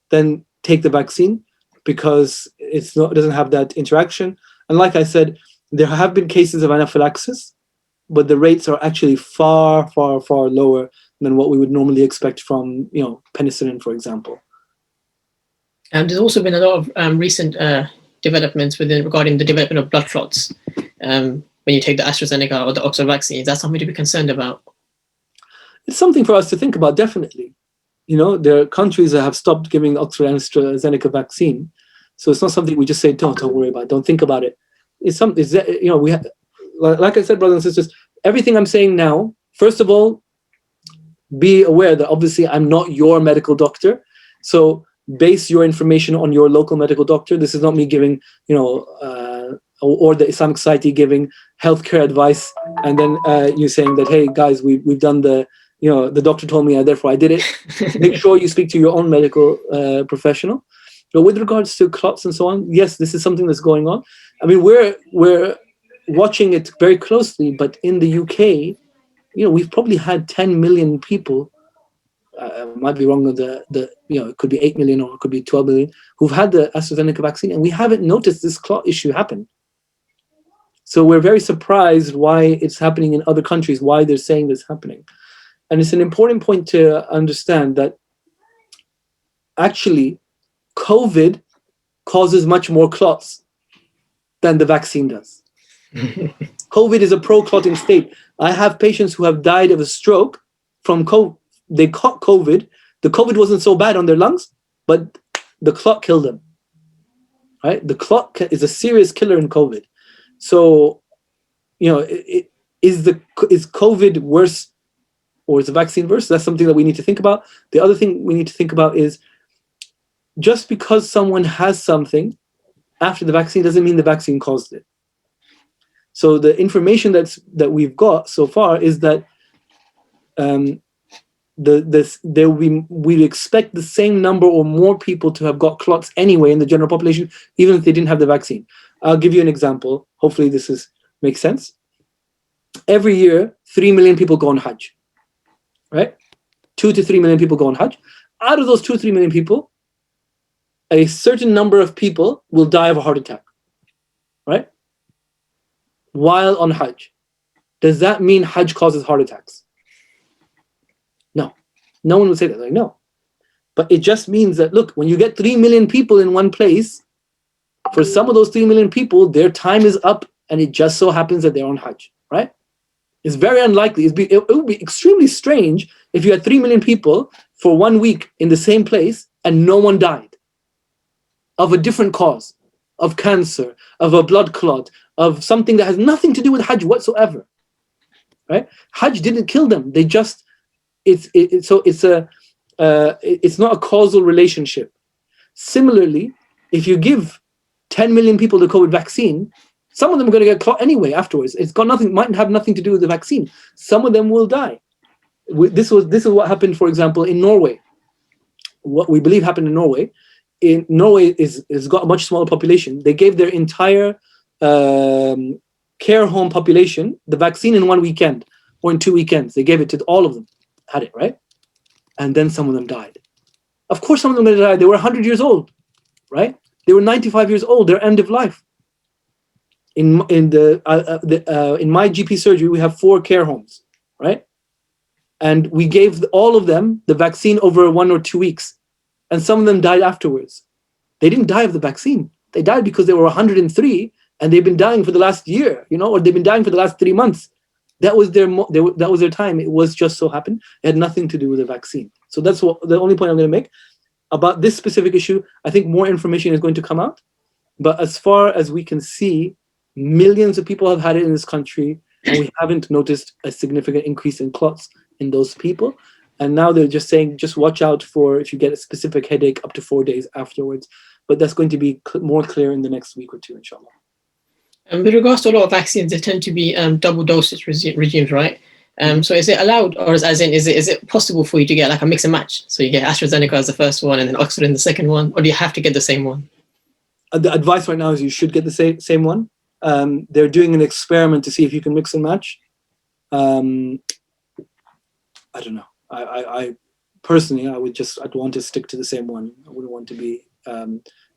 then take the vaccine because it doesn't have that interaction. And like I said, there have been cases of anaphylaxis, but the rates are actually far, far, far lower than what we would normally expect from, penicillin, for example. And there's also been a lot of recent developments regarding the development of blood clots when you take the AstraZeneca or the Oxford vaccine. Is that something to be concerned about? It's something for us to think about, definitely. There are countries that have stopped giving the Oxford and AstraZeneca vaccine. So it's not something we just say, don't worry about it, don't think about it. It's something, we have, like I said, brothers and sisters, everything I'm saying now, first of all, be aware that obviously I'm not your medical doctor. So base your information on your local medical doctor. This is not me giving, or the Islamic Society giving healthcare advice, and then you saying that, hey guys, we've done the doctor told me, therefore I did it. Make sure you speak to your own medical professional. But with regards to clots and so on, yes, this is something that's going on. I mean, we're watching it very closely, but in the UK, we've probably had 10 million people. Might be wrong with it could be 8 million or it could be 12 million who've had the AstraZeneca vaccine, and we haven't noticed this clot issue happen. So we're very surprised why it's happening in other countries, why they're saying this happening. And it's an important point to understand that actually COVID causes much more clots than the vaccine does. COVID is a pro-clotting state. I have patients who have died of a stroke from COVID. They caught COVID. The COVID wasn't so bad on their lungs, but the clot killed them. Right? The clot is a serious killer in COVID. So, is COVID worse or is the vaccine worse? That's something that we need to think about. The other thing we need to think about is just because someone has something after the vaccine doesn't mean the vaccine caused it. So the information that we've got so far is that we expect the same number or more people to have got clots anyway in the general population, even if they didn't have the vaccine. I'll give you an example. Hopefully this makes sense. Every year, 3 million people go on Hajj, right? 2 to 3 million people go on Hajj. Out of those 2 to 3 million people, a certain number of people will die of a heart attack, right? While on Hajj. Does that mean Hajj causes heart attacks? No. No one would say that. Like, no. But it just means that, look, when you get 3 million people in one place, for some of those 3 million people, their time is up, and it just so happens that they're on Hajj, right? It's very unlikely. It would be extremely strange if you had 3 million people for 1 week in the same place and no one died of a different cause, of cancer, of a blood clot, of something that has nothing to do with Hajj whatsoever, right? Hajj didn't kill them. They just, it's not a causal relationship. Similarly, if you give 10 million people the COVID vaccine, some of them are going to get clot anyway afterwards. Might have nothing to do with the vaccine. Some of them will die. This is what happened, for example, in Norway. What we believe happened in Norway. In Norway is got a much smaller population. They gave their entire care home population the vaccine in 1 weekend or in 2 weekends. They gave it to all of them. Had it, right? and then some of them died. Of course, some of them died. They were 100 years old, right? They were 95 years old. They're end of life. In my GP surgery, we have 4 care homes, right? And we gave all of them the vaccine over 1 or 2 weeks, and some of them died afterwards. They didn't die of the vaccine. They died because they were 103, and they've been dying for the last year, or they've been dying for the last 3 months. That was their time. It was just so happened. It had nothing to do with the vaccine. So that's the only point I'm going to make about this specific issue. I think more information is going to come out, but as far as we can see, millions of people have had it in this country, and we haven't noticed a significant increase in clots in those people. And now they're just saying, just watch out for if you get a specific headache up to 4 days afterwards. But that's going to be more clear in the next week or two, inshallah. And with regards to a lot of vaccines, they tend to be double dosage regimes, right? So is it allowed, or is it possible for you to get like a mix and match? So you get AstraZeneca as the first one and then Oxford in the second one, or do you have to get the same one? The advice right now is you should get the same one. They're doing an experiment to see if you can mix and match. I don't know. I personally, I'd want to stick to the same one. I wouldn't want to be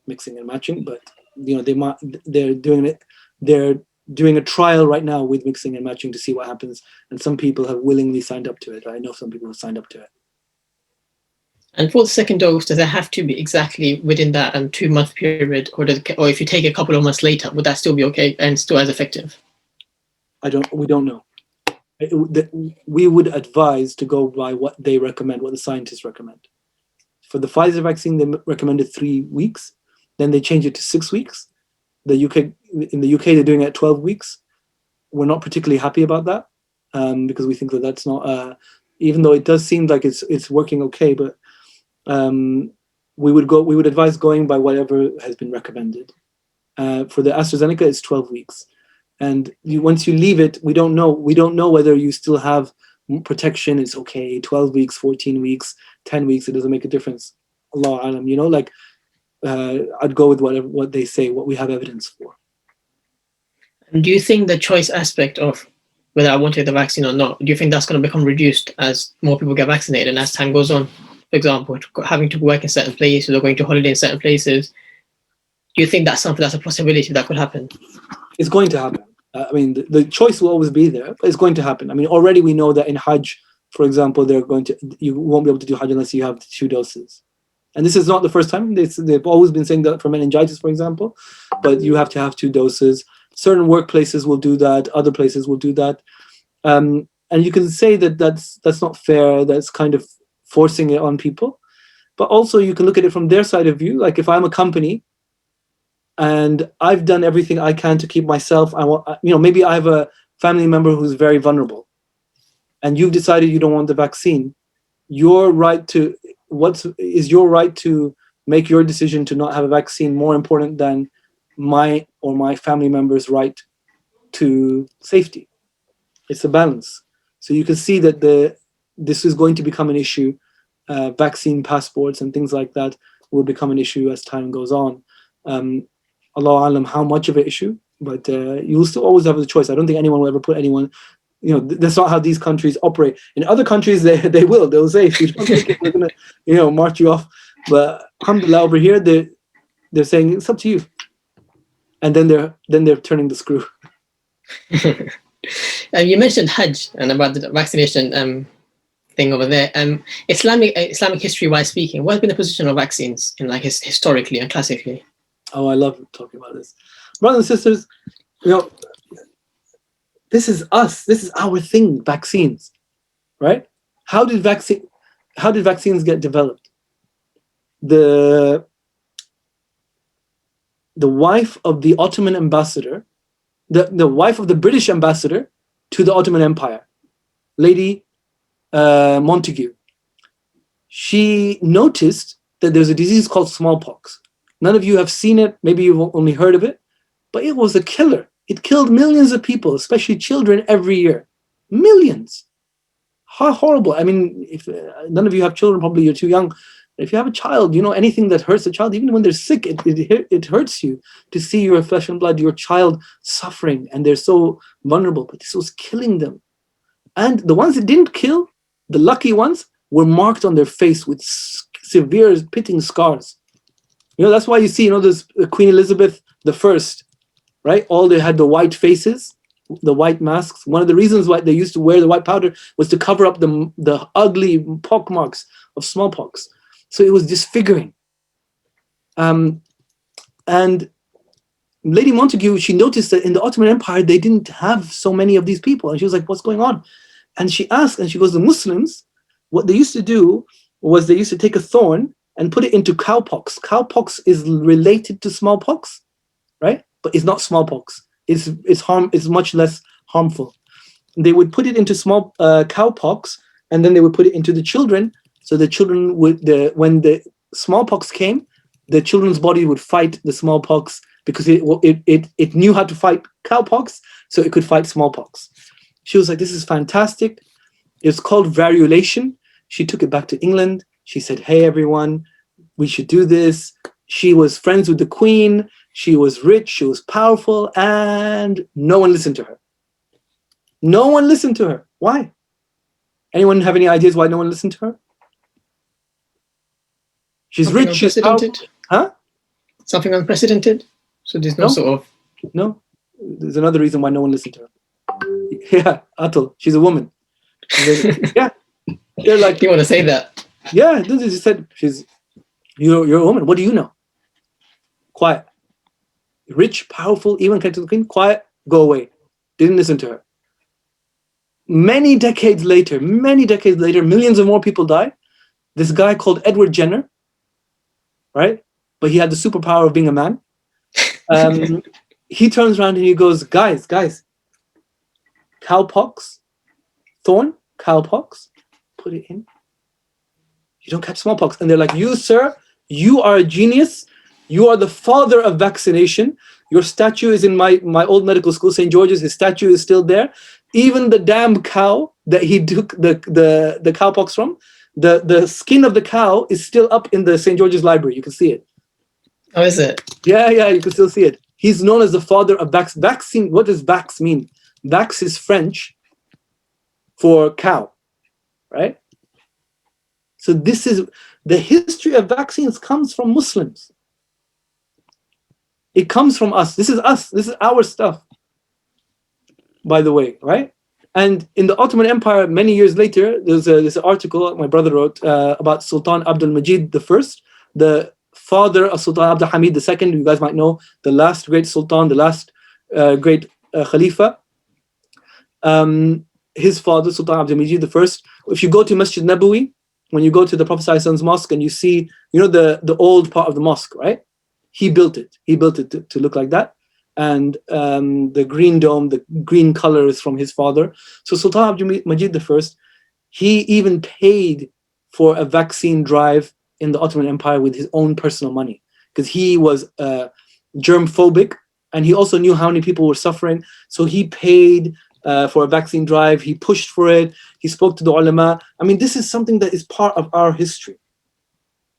mixing and matching, but they're doing a trial right now with mixing and matching to see what happens. And some people have willingly signed up to it. I know some people have signed up to it. And for the second dose, does it have to be exactly within that 2-month period, or if you take a couple of months later, would that still be okay and still as effective? We don't know. We would advise to go by what they recommend, what the scientists recommend. For the Pfizer vaccine, they recommended 3 weeks. Then they changed it to 6 weeks. In the UK, they're doing it at 12 weeks. We're not particularly happy about that because we think that that's not, even though it does seem like it's working okay, but we would advise going by whatever has been recommended. For the AstraZeneca, it's 12 weeks. And once you leave it, we don't know whether you still have protection. It's okay, 12 weeks, 14 weeks, 10 weeks, it doesn't make a difference. Allahu Alam, I'd go with what they say, what we have evidence for. And do you think the choice aspect of whether I want to take the vaccine or not, do you think that's going to become reduced as more people get vaccinated and as time goes on? For example, having to work in certain places or going to holiday in certain places, do you think that's a possibility that could happen? It's going to happen. The choice will always be there, but it's going to happen. Already we know that in Hajj, for example, you won't be able to do Hajj unless you have 2 doses. And this is not the first time. They've always been saying that for meningitis, for example, but you have to have 2 doses. Certain workplaces will do that. Other places will do that. And you can say that that's not fair. That's kind of forcing it on people. But also you can look at it from their side of view. Like if I'm a company and I've done everything I can to keep myself, maybe I have a family member who's very vulnerable and you've decided you don't want the vaccine. Is your right to make your decision to not have a vaccine more important than my or my family member's right to safety? It's a balance. So you can see that this is going to become an issue. Vaccine passports and things like that will become an issue as time goes on. Allahu Alam how much of an issue, but you'll still always have the choice. I don't think anyone will ever put anyone, that's not how these countries operate. In other countries, they'll say, if you don't take it, we're going to, march you off. But alhamdulillah, over here, they're saying, it's up to you. And then they're turning the screw. You mentioned Hajj and about the vaccination thing over there. Islamic history-wise speaking, what's been the position of vaccines in historically and classically? Oh, I love talking about this. Brothers and sisters, this is us. This is our thing, vaccines, right? How did vaccines get developed? The wife of the Ottoman ambassador, the wife of the British ambassador to the Ottoman Empire, Lady Montagu, she noticed that there's a disease called smallpox. None of you have seen it, maybe you've only heard of it, but it was a killer. It killed millions of people, especially children, every year. Millions. How horrible. If none of you have children, probably you're too young. If you have a child, anything that hurts a child, even when they're sick, it hurts you to see your flesh and blood, your child suffering, and they're so vulnerable. But this was killing them. And the ones it didn't kill, the lucky ones, were marked on their face with severe pitting scars. You know, that's why you see, you know, this Queen Elizabeth I, right? All they had the white faces, the white masks. One of the reasons why they used to wear the white powder was to cover up the ugly pock marks of smallpox. So it was disfiguring. And Lady Montagu, she noticed that in the Ottoman Empire, they didn't have so many of these people. And she was like, what's going on? And she asked, and she goes, the Muslims, what they used to do was they used to take a thorn and put it into cowpox. Cowpox is related to smallpox, right? But it's not smallpox. It's much less harmful. They would put it into small cowpox, and then they would put it into the children. So the children would, when the smallpox came, the children's body would fight the smallpox because it knew how to fight cowpox, so it could fight smallpox. She was like, this is fantastic. It's called variolation. She took it back to England. She said, hey, everyone, we should do this. She was friends with the Queen. She was rich. She was powerful. And no one listened to her. No one listened to her. Why? Anyone have any ideas why no one listened to her? She's Something rich. She's unprecedented. Huh? Something unprecedented. So there's no sort of... No. There's another reason why no one listened to her. Yeah, Atul. She's a woman. Yeah. They're like... You want to say that? Yeah, they just said, you're a woman. What do you know? Quiet. Rich, powerful, even connected to the Queen. Quiet, go away. Didn't listen to her. Many decades later, millions of more people died. This guy called Edward Jenner, right? But he had the superpower of being a man. He turns around and he goes, guys, cowpox, thorn, cowpox, put it in. You don't catch smallpox. And they're like, you, sir, you are a genius. You are the father of vaccination. Your statue is in my old medical school, St. George's. His statue is still there. Even the damn cow that he took the cowpox from, the skin of the cow is still up in the St. George's library. You can see it. Oh, is it? Yeah, you can still see it. He's known as the father of vaccine. What does vax mean? Vax is French for cow, right? So this is the history of vaccines comes from Muslims. It comes from us. This is us. This is our stuff, by the way, right? And in the Ottoman Empire, many years later, there's this article my brother wrote about Sultan Abdul Majid I, the father of Sultan Abdul Hamid II. You guys might know, the last great Sultan, the last great Khalifa. His father, Sultan Abdul Majid I. If you go to Masjid Nabawi, when you go to the Prophet ﷺ's mosque and you see, you know, the old part of the mosque, right? He built it. He built it to look like that. And the green dome, the green color is from his father. So Sultan Abdul Majid I, he even paid for a vaccine drive in the Ottoman Empire with his own personal money, because he was germ phobic and he also knew how many people were suffering. So he paid for a vaccine drive. He pushed for it. He spoke to the ulama. I mean, this is something that is part of our history.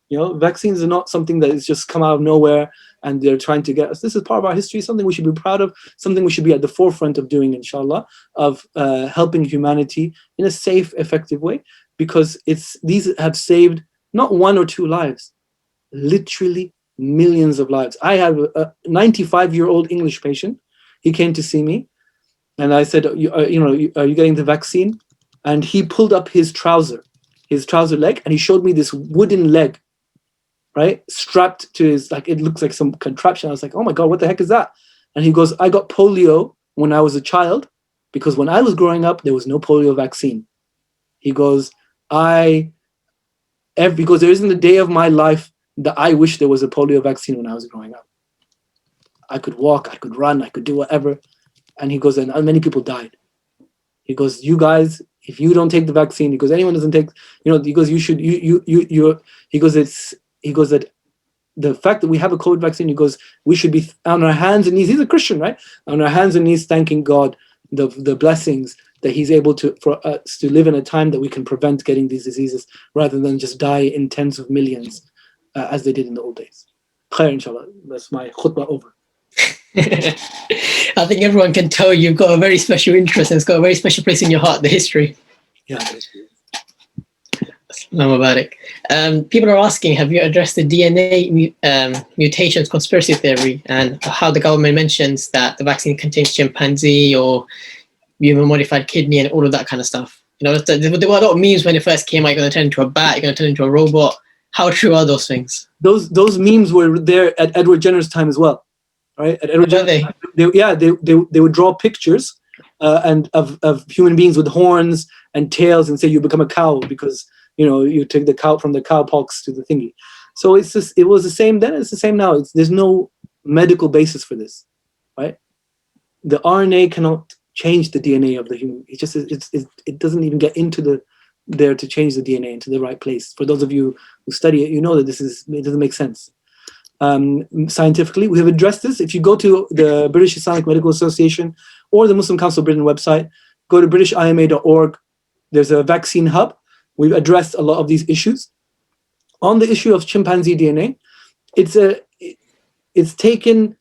You know, vaccines are not something that is just come out of nowhere and they're trying to get us. This is part of our history, something we should be proud of, something we should be at the forefront of doing, inshallah, of helping humanity in a safe, effective way, because these have saved not 1 or 2 lives, literally millions of lives. I have a 95-year-old English patient. He came to see me and I said, are you getting the vaccine? And he pulled up his trouser leg, and he showed me this wooden leg, right, strapped to his, like, it looks like some contraption. I was like, oh my God, what the heck is that? And he goes, I got polio when I was a child, because when I was growing up, there was no polio vaccine. He goes, because there isn't a day of my life that I wish there was a polio vaccine when I was growing up. I could walk, I could run, I could do whatever. And he goes, and many people died. He goes, you guys, if you don't take the vaccine, he goes, anyone doesn't take, he goes, you should, he goes that the fact that we have a COVID vaccine, he goes, we should be on our hands and knees. He's a Christian, right? On our hands and knees, thanking God, the blessings that he's able for us to live in a time that we can prevent getting these diseases rather than just die in tens of millions as they did in the old days. Khair, inshallah. That's my khutbah over. I think everyone can tell you've got a very special interest and it's got a very special place in your heart, the history. Yeah. Mubarak. People are asking, have you addressed the DNA mutations conspiracy theory and how the government mentions that the vaccine contains chimpanzee or human modified kidney and all of that kind of stuff? You know, there were a lot of memes when it first came. You're going to turn into a bat. You're going to turn into a robot. How true are those things? Those memes were there at Edward Jenner's time as well, right? At Edward Jenner's time, they would draw pictures and of human beings with horns and tails and say you become a cow because you take the cow from the cowpox to the thingy. So it's just, it was the same then, it's the same now. There's no medical basis for this, right? The RNA cannot change the DNA of the human. It doesn't even get into there to change the DNA into the right place. For those of you who study it, you know that it doesn't make sense. Scientifically, we have addressed this. If you go to the British Islamic Medical Association or the Muslim Council of Britain website, go to britishima.org. There's a vaccine hub. We've addressed a lot of these issues. On the issue of chimpanzee DNA, it's taken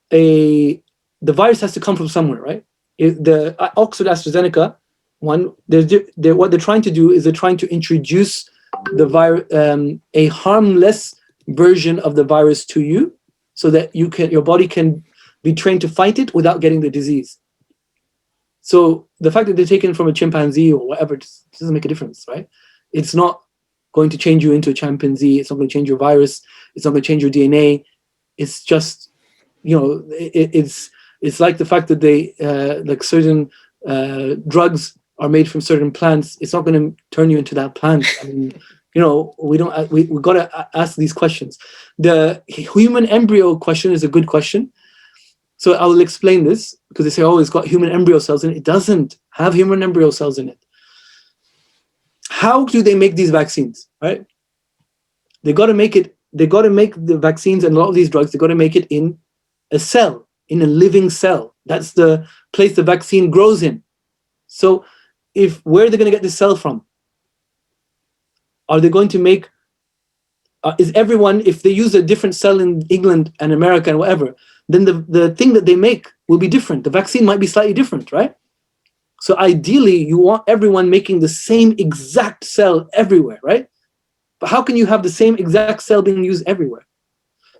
the virus has to come from somewhere, right? The Oxford AstraZeneca one, what they're trying to do is they're trying to introduce the virus, a harmless version of the virus to you, so that your body can be trained to fight it without getting the disease. So the fact that they're taken from a chimpanzee or whatever doesn't make a difference, right? It's not going to change you into a chimpanzee. It's not going to change your virus. It's not going to change your DNA. It's just, it's like the fact that they like certain drugs are made from certain plants. It's not going to turn you into that plant. I mean, we got to ask these questions. The human embryo question is a good question. So I will explain this, because they say, oh, it's got human embryo cells in it. It doesn't have human embryo cells in it. How do they make these vaccines, right? They got to make the vaccines and a lot of these drugs, they got to make it in a cell, in a living cell. That's the place the vaccine grows in. So where are they going to get the cell from? Are they going to make, if they use a different cell in England and America and whatever, then the thing that they make will be different. The vaccine might be slightly different, right? So ideally, you want everyone making the same exact cell everywhere, right? But how can you have the same exact cell being used everywhere?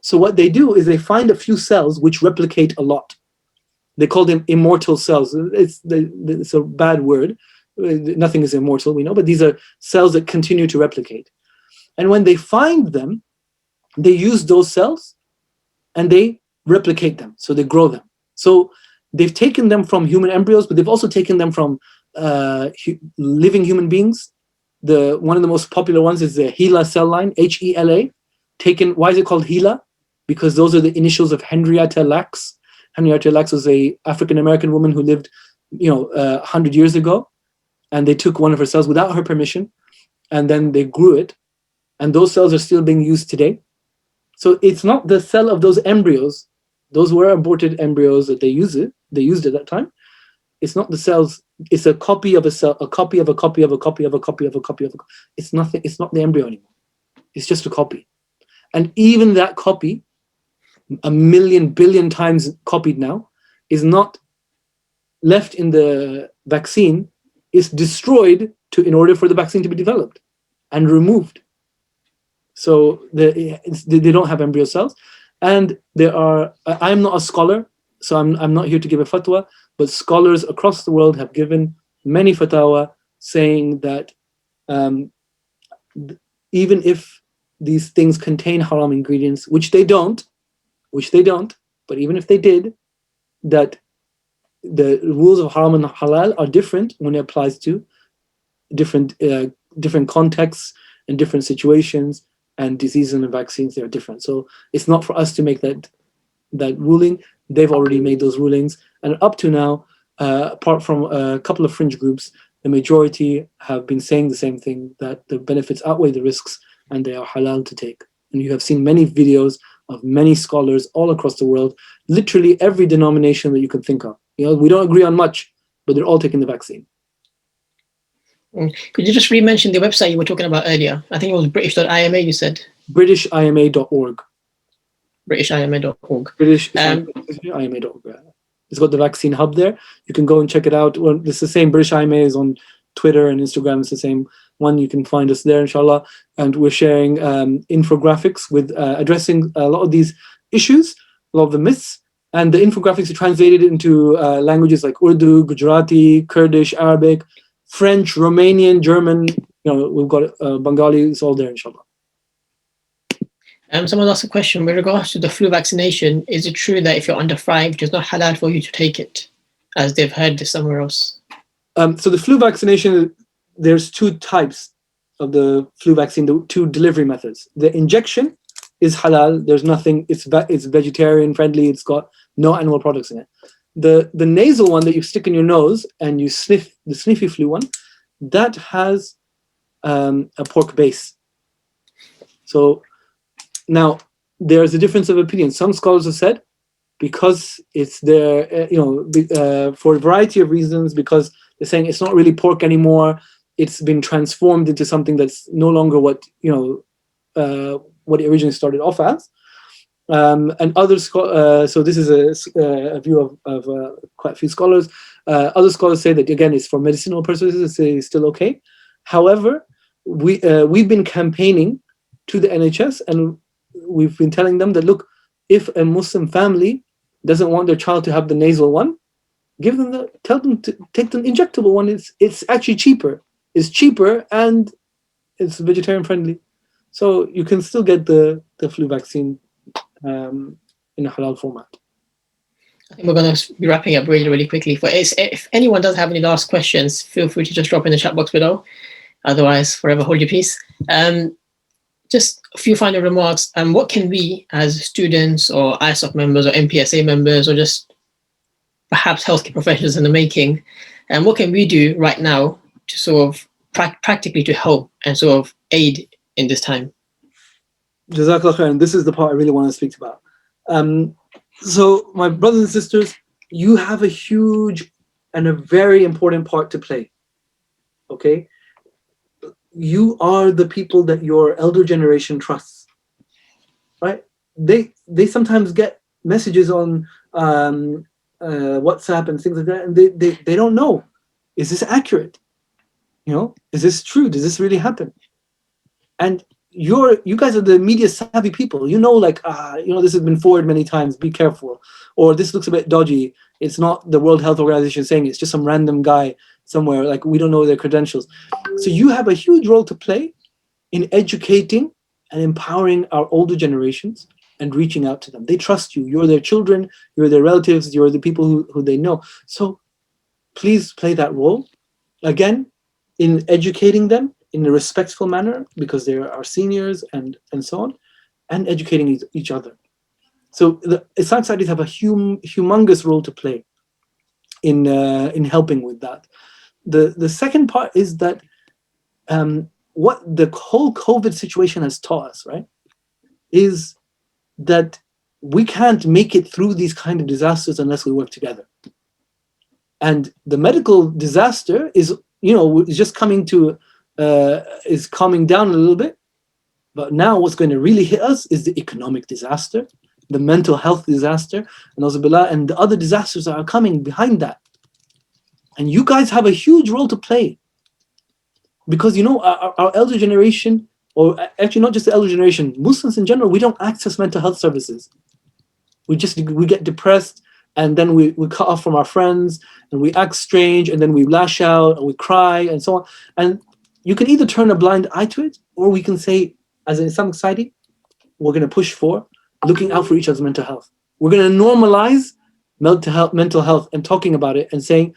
So what they do is they find a few cells which replicate a lot. They call them immortal cells. It's a bad word. Nothing is immortal, we know, but these are cells that continue to replicate. And when they find them, they use those cells and they replicate them. So they grow them. So they've taken them from human embryos, but they've also taken them from living human beings. One of the most popular ones is the HeLa cell line, HeLa. Why is it called HeLa? Because those are the initials of Henrietta Lacks. Henrietta Lacks was a African-American woman who lived 100 years ago. And they took one of her cells without her permission, and then they grew it. And those cells are still being used today. So it's not the cell of those embryos. Those were aborted embryos that they used at that time. It's not the cells. It's a copy of a cell, a copy of a copy of a copy of a copy of a copy of a. It's nothing. It's not the embryo anymore. It's just a copy. And even that copy, 1 million billion times copied now, is not left in the vaccine. Is destroyed in order for the vaccine to be developed and removed. So they don't have embryo cells. And I'm not a scholar, so I'm not here to give a fatwa, but scholars across the world have given many fatwa saying that even if these things contain haram ingredients, which they don't, but even if they did, that the rules of haram and halal are different when it applies to different contexts and different situations, and diseases and vaccines, they are different. So it's not for us to make that ruling. They've already made those rulings. And up to now, apart from a couple of fringe groups, the majority have been saying the same thing, that the benefits outweigh the risks and they are halal to take. And you have seen many videos of many scholars all across the world, literally every denomination that you can think of. We don't agree on much, but they're all taking the vaccine. Could you just re-mention the website you were talking about earlier? I think it was british.ima, you said. britishima.org. britishima.org. britishima.org. It's got the vaccine hub there. You can go and check it out. Well, it's the same. British IMA is on Twitter and Instagram. It's the same. one, you can find us there, inshallah. And we're sharing infographics with addressing a lot of these issues, a lot of the myths. And the infographics are translated into languages like Urdu, Gujarati, Kurdish, Arabic, French, Romanian, German. We've got Bengali. It's all there, inshallah. Someone asked a question with regards to the flu vaccination. Is it true that if you're under 5, it is not halal for you to take it, as they've heard somewhere else? So the flu vaccination, there's 2 types of the flu vaccine, the 2 delivery methods. The injection is halal. There's nothing. It's vegetarian friendly. It's got no animal products in it. The nasal one that you stick in your nose and you sniff, the sniffy flu one, that has a pork base. So now there's a difference of opinion. Some scholars have said because it's there, for a variety of reasons, because they're saying it's not really pork anymore. It's been transformed into something that's no longer what what it originally started off as. And others, so this is a view of quite a few scholars. Other scholars say that, again, it's for medicinal purposes, it's still okay. However, we've been campaigning to the NHS, and we've been telling them that, look, if a Muslim family doesn't want their child to have the nasal one, tell them to take the injectable one. It's actually cheaper. It's cheaper and it's vegetarian friendly. So you can still get the flu vaccine in a halal format. I think we're going to be wrapping up really, really quickly. If anyone does have any last questions, feel free to just drop in the chat box below. Otherwise, forever hold your peace. Just a few final remarks. What can we, as students or ISOC members or MPSA members, or just perhaps healthcare professionals in the making, and what can we do right now to sort of practically to help and sort of aid in this time? Jazakallah khair, and this is the part I really want to speak about. So my brothers and sisters, you have a huge and a very important part to play. Okay? You are the people that your elder generation trusts, right? They sometimes get messages on WhatsApp and things like that, and they don't know, is this accurate? Is this true? Does this really happen? And you guys are the media savvy people. This has been forwarded many times, be careful. Or this looks a bit dodgy. It's not the World Health Organization saying it's just some random guy somewhere, like we don't know their credentials. So you have a huge role to play in educating and empowering our older generations and reaching out to them. They trust you. You're their children, you're their relatives, you're the people who they know. So please play that role. Again, in educating them in a respectful manner, because they are our seniors and so on, and educating each other. So the Islamic studies have a humongous role to play in helping with that. The second part is that what the whole COVID situation has taught us, right, is that we can't make it through these kind of disasters unless we work together. And the medical disaster is just coming to is calming down a little bit, but now what's going to really hit us is the economic disaster, the mental health disaster, and the other disasters that are coming behind that. And you guys have a huge role to play, because our elder generation, or actually not just the elder generation, Muslims in general, we don't access mental health services. We get depressed, and then we cut off from our friends, and we act strange, and then we lash out, and we cry, and so on. And you can either turn a blind eye to it, or we can say, as an Islamic society, we're going to push for looking out for each other's mental health. We're going to normalize mental health and talking about it and saying,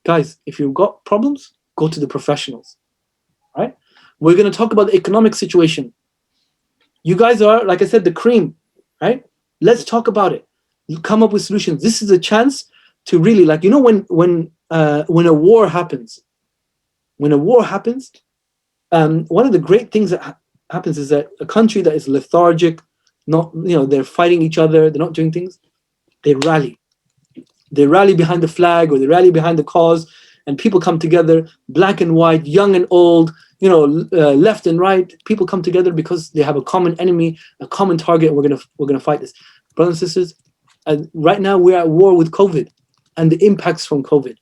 guys, if you've got problems, go to the professionals, right? We're going to talk about the economic situation. You guys are, like I said, the cream, right? Let's talk about it. You come up with solutions. This is a chance to really, when a war happens, one of the great things that happens is that a country that is lethargic, they're fighting each other, they're not doing things, they rally. They rally behind the flag, or they rally behind the cause, and people come together, black and white, young and old, left and right. People come together because they have a common enemy, a common target, and we're gonna fight this. Brothers and sisters, right now we're at war with COVID and the impacts from COVID.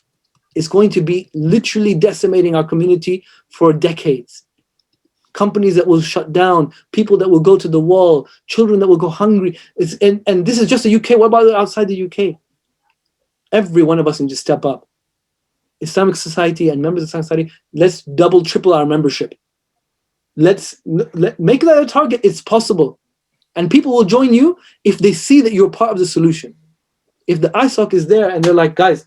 is going to be literally decimating our community for decades. Companies that will shut down, people that will go to the wall, children that will go hungry. And this is just the UK. What about outside the UK? Every one of us can just step up. Islamic society and members of Islamic society, let's double, triple our membership. Let's make that a target. It's possible. And people will join you if they see that you're part of the solution. If the ISOC is there and they're like, guys,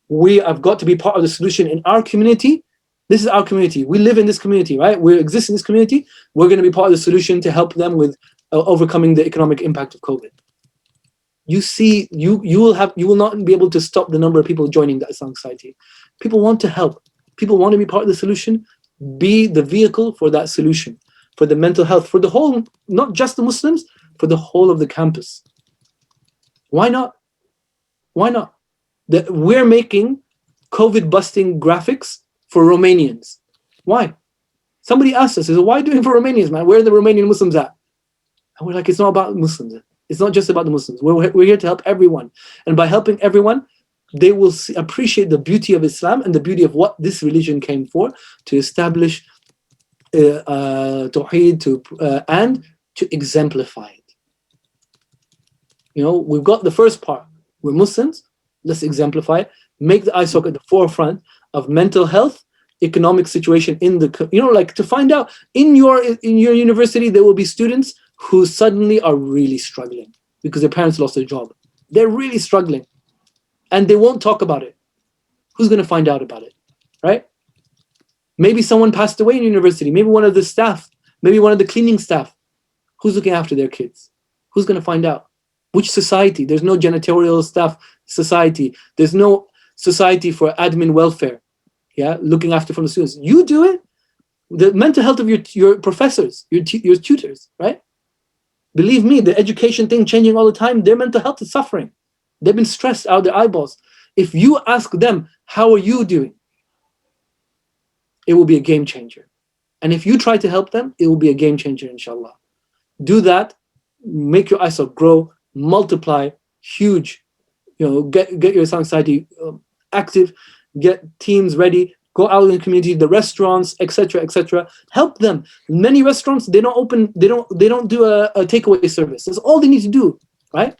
we have got to be part of the solution in our community. This is our community. We live in this community, right? We exist in this community. We're going to be part of the solution to help them with overcoming the economic impact of COVID. You see, you will not be able to stop the number of people joining the Islamic society. People want to help. People want to be part of the solution. Be the vehicle for that solution, for the mental health, for the whole, not just the Muslims, for the whole of the campus. Why not? Why not? We're making COVID busting graphics for Romanians. Why? Somebody asked us, why are you doing for Romanians, man? Where are the Romanian Muslims at? And we're like, it's not about Muslims. It's not just about the Muslims. We're here to help everyone. And by helping everyone, they will appreciate the beauty of Islam and the beauty of what this religion came for, to establish Tawheed, and to exemplify it. You know, we've got the first part. We're Muslims. Let's exemplify it. Make the ISOC at the forefront of mental health, economic situation in the, like to find out in your university, there will be students who suddenly are really struggling because their parents lost their job. They're really struggling and they won't talk about it. Who's going to find out about it, right? Maybe someone passed away in university, maybe one of the staff, maybe one of the cleaning staff. Who's looking after their kids? Who's going to find out? Which society? There's no janitorial staff society. There's no society for admin welfare, looking after from the students. You do it. The mental health of your professors, your tutors, right? Believe me, the education thing changing all the time, their mental health is suffering. They've been stressed out of their eyeballs. If you ask them, how are you doing? It will be a game changer. And if you try to help them, it will be a game changer, inshallah. Do that, make your ISOC grow, multiply, huge. Get your Islamic society active, get teams ready, go out in the community, the restaurants, etc., etc. Help them. Many restaurants, they don't do a takeaway service. That's all they need to do, right?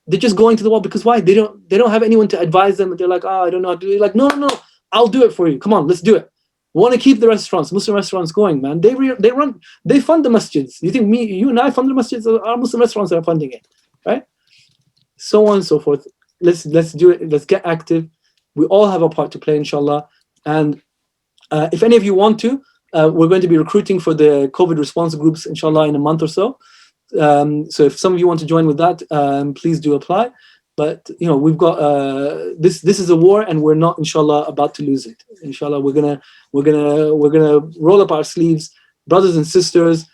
They're just going to the wall because why? They don't have anyone to advise them. They're like, I don't know how to do it. Like, no, I'll do it for you. Come on, let's do it. We want to keep the restaurants, Muslim restaurants going, man. They fund the masjids. You think you and I fund the masjids? Our Muslim restaurants are funding it, right? So on and so forth. Let's do it. Let's get active. We all have a part to play, inshallah. And if any of you want to, we're going to be recruiting for the COVID response groups, inshallah, in a month or so. So if some of you want to join with that, please do apply. But we've got this is a war, and we're not, inshallah, about to lose it. Inshallah, we're gonna roll up our sleeves, brothers and sisters,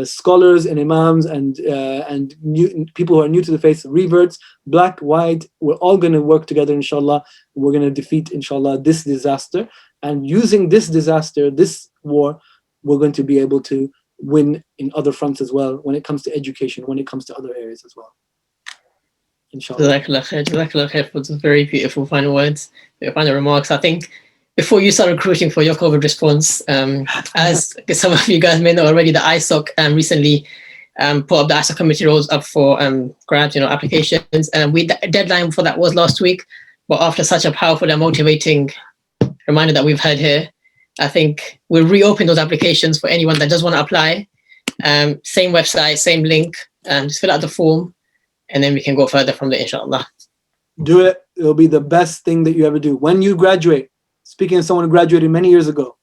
scholars and imams and new people who are new to the faith, reverts, black, white. We're all going to work together, inshallah. We're going to defeat, inshallah, this disaster. And using this disaster, this war, we're going to be able to win in other fronts as well, when it comes to education, when it comes to other areas as well. Inshallah. Jazakallah khair for the very beautiful final words, your final remarks. I think before you start recruiting for your COVID response, as some of you guys may know already, the ISOC recently put up the ISOC committee roles up for grabs, applications. And the deadline for that was last week. But after such a powerful and motivating reminder that we've had here, I think we'll reopen those applications for anyone that does want to apply. Same website, same link, just fill out the form, and then we can go further from there, inshallah. Do it. It'll be the best thing that you ever do. When you graduate, speaking as someone who graduated many years ago,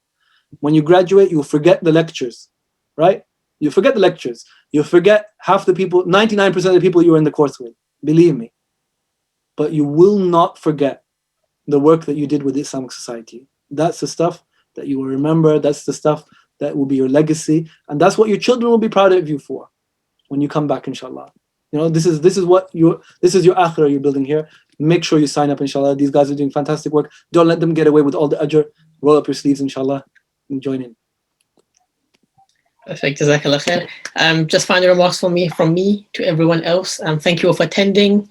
when you graduate, you'll forget the lectures, right? You forget the lectures. You'll forget half the people, 99% of the people you were in the course with, believe me. But you will not forget the work that you did with the Islamic society. That's the stuff that you will remember. That's the stuff that will be your legacy. And that's what your children will be proud of you for when you come back, inshallah. This is your akhirah you're building here. Make sure you sign up, inshallah. These guys are doing fantastic work. Don't let them get away with all the ajr. Roll up your sleeves, inshallah, and join in. Perfect. Jazakallah khair. Just final remarks from me to everyone else. Thank you all for attending.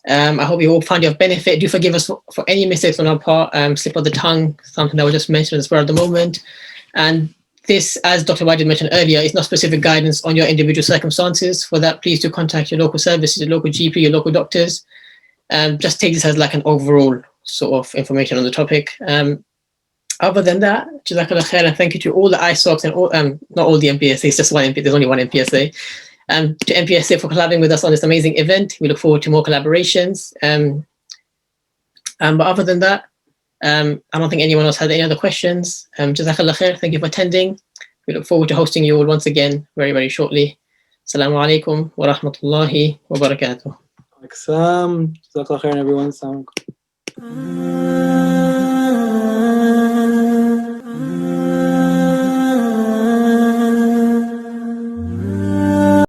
I hope you all found it of benefit. Do forgive us for any mistakes on our part, slip of the tongue, something that was just mentioned as well at the moment. And this, as Dr. Wajid mentioned earlier, is not specific guidance on your individual circumstances. For that, please do contact your local services, your local GP, your local doctors. Just take this as like an overall sort of information on the topic. Other than that, Jazakallah khair, and thank you to all the ISOCs and all, not all the MPSAs, just one there's only one MPSA. To MPSA for collaborating with us on this amazing event. We look forward to more collaborations. But other than that, I don't think anyone else had any other questions. Jazakallah khair, thank you for attending. We look forward to hosting you all once again very, very shortly. Assalamu alaikum wa rahmatullahi wa barakatuh. Jazakallah khair, everyone. Assalamu alaikum.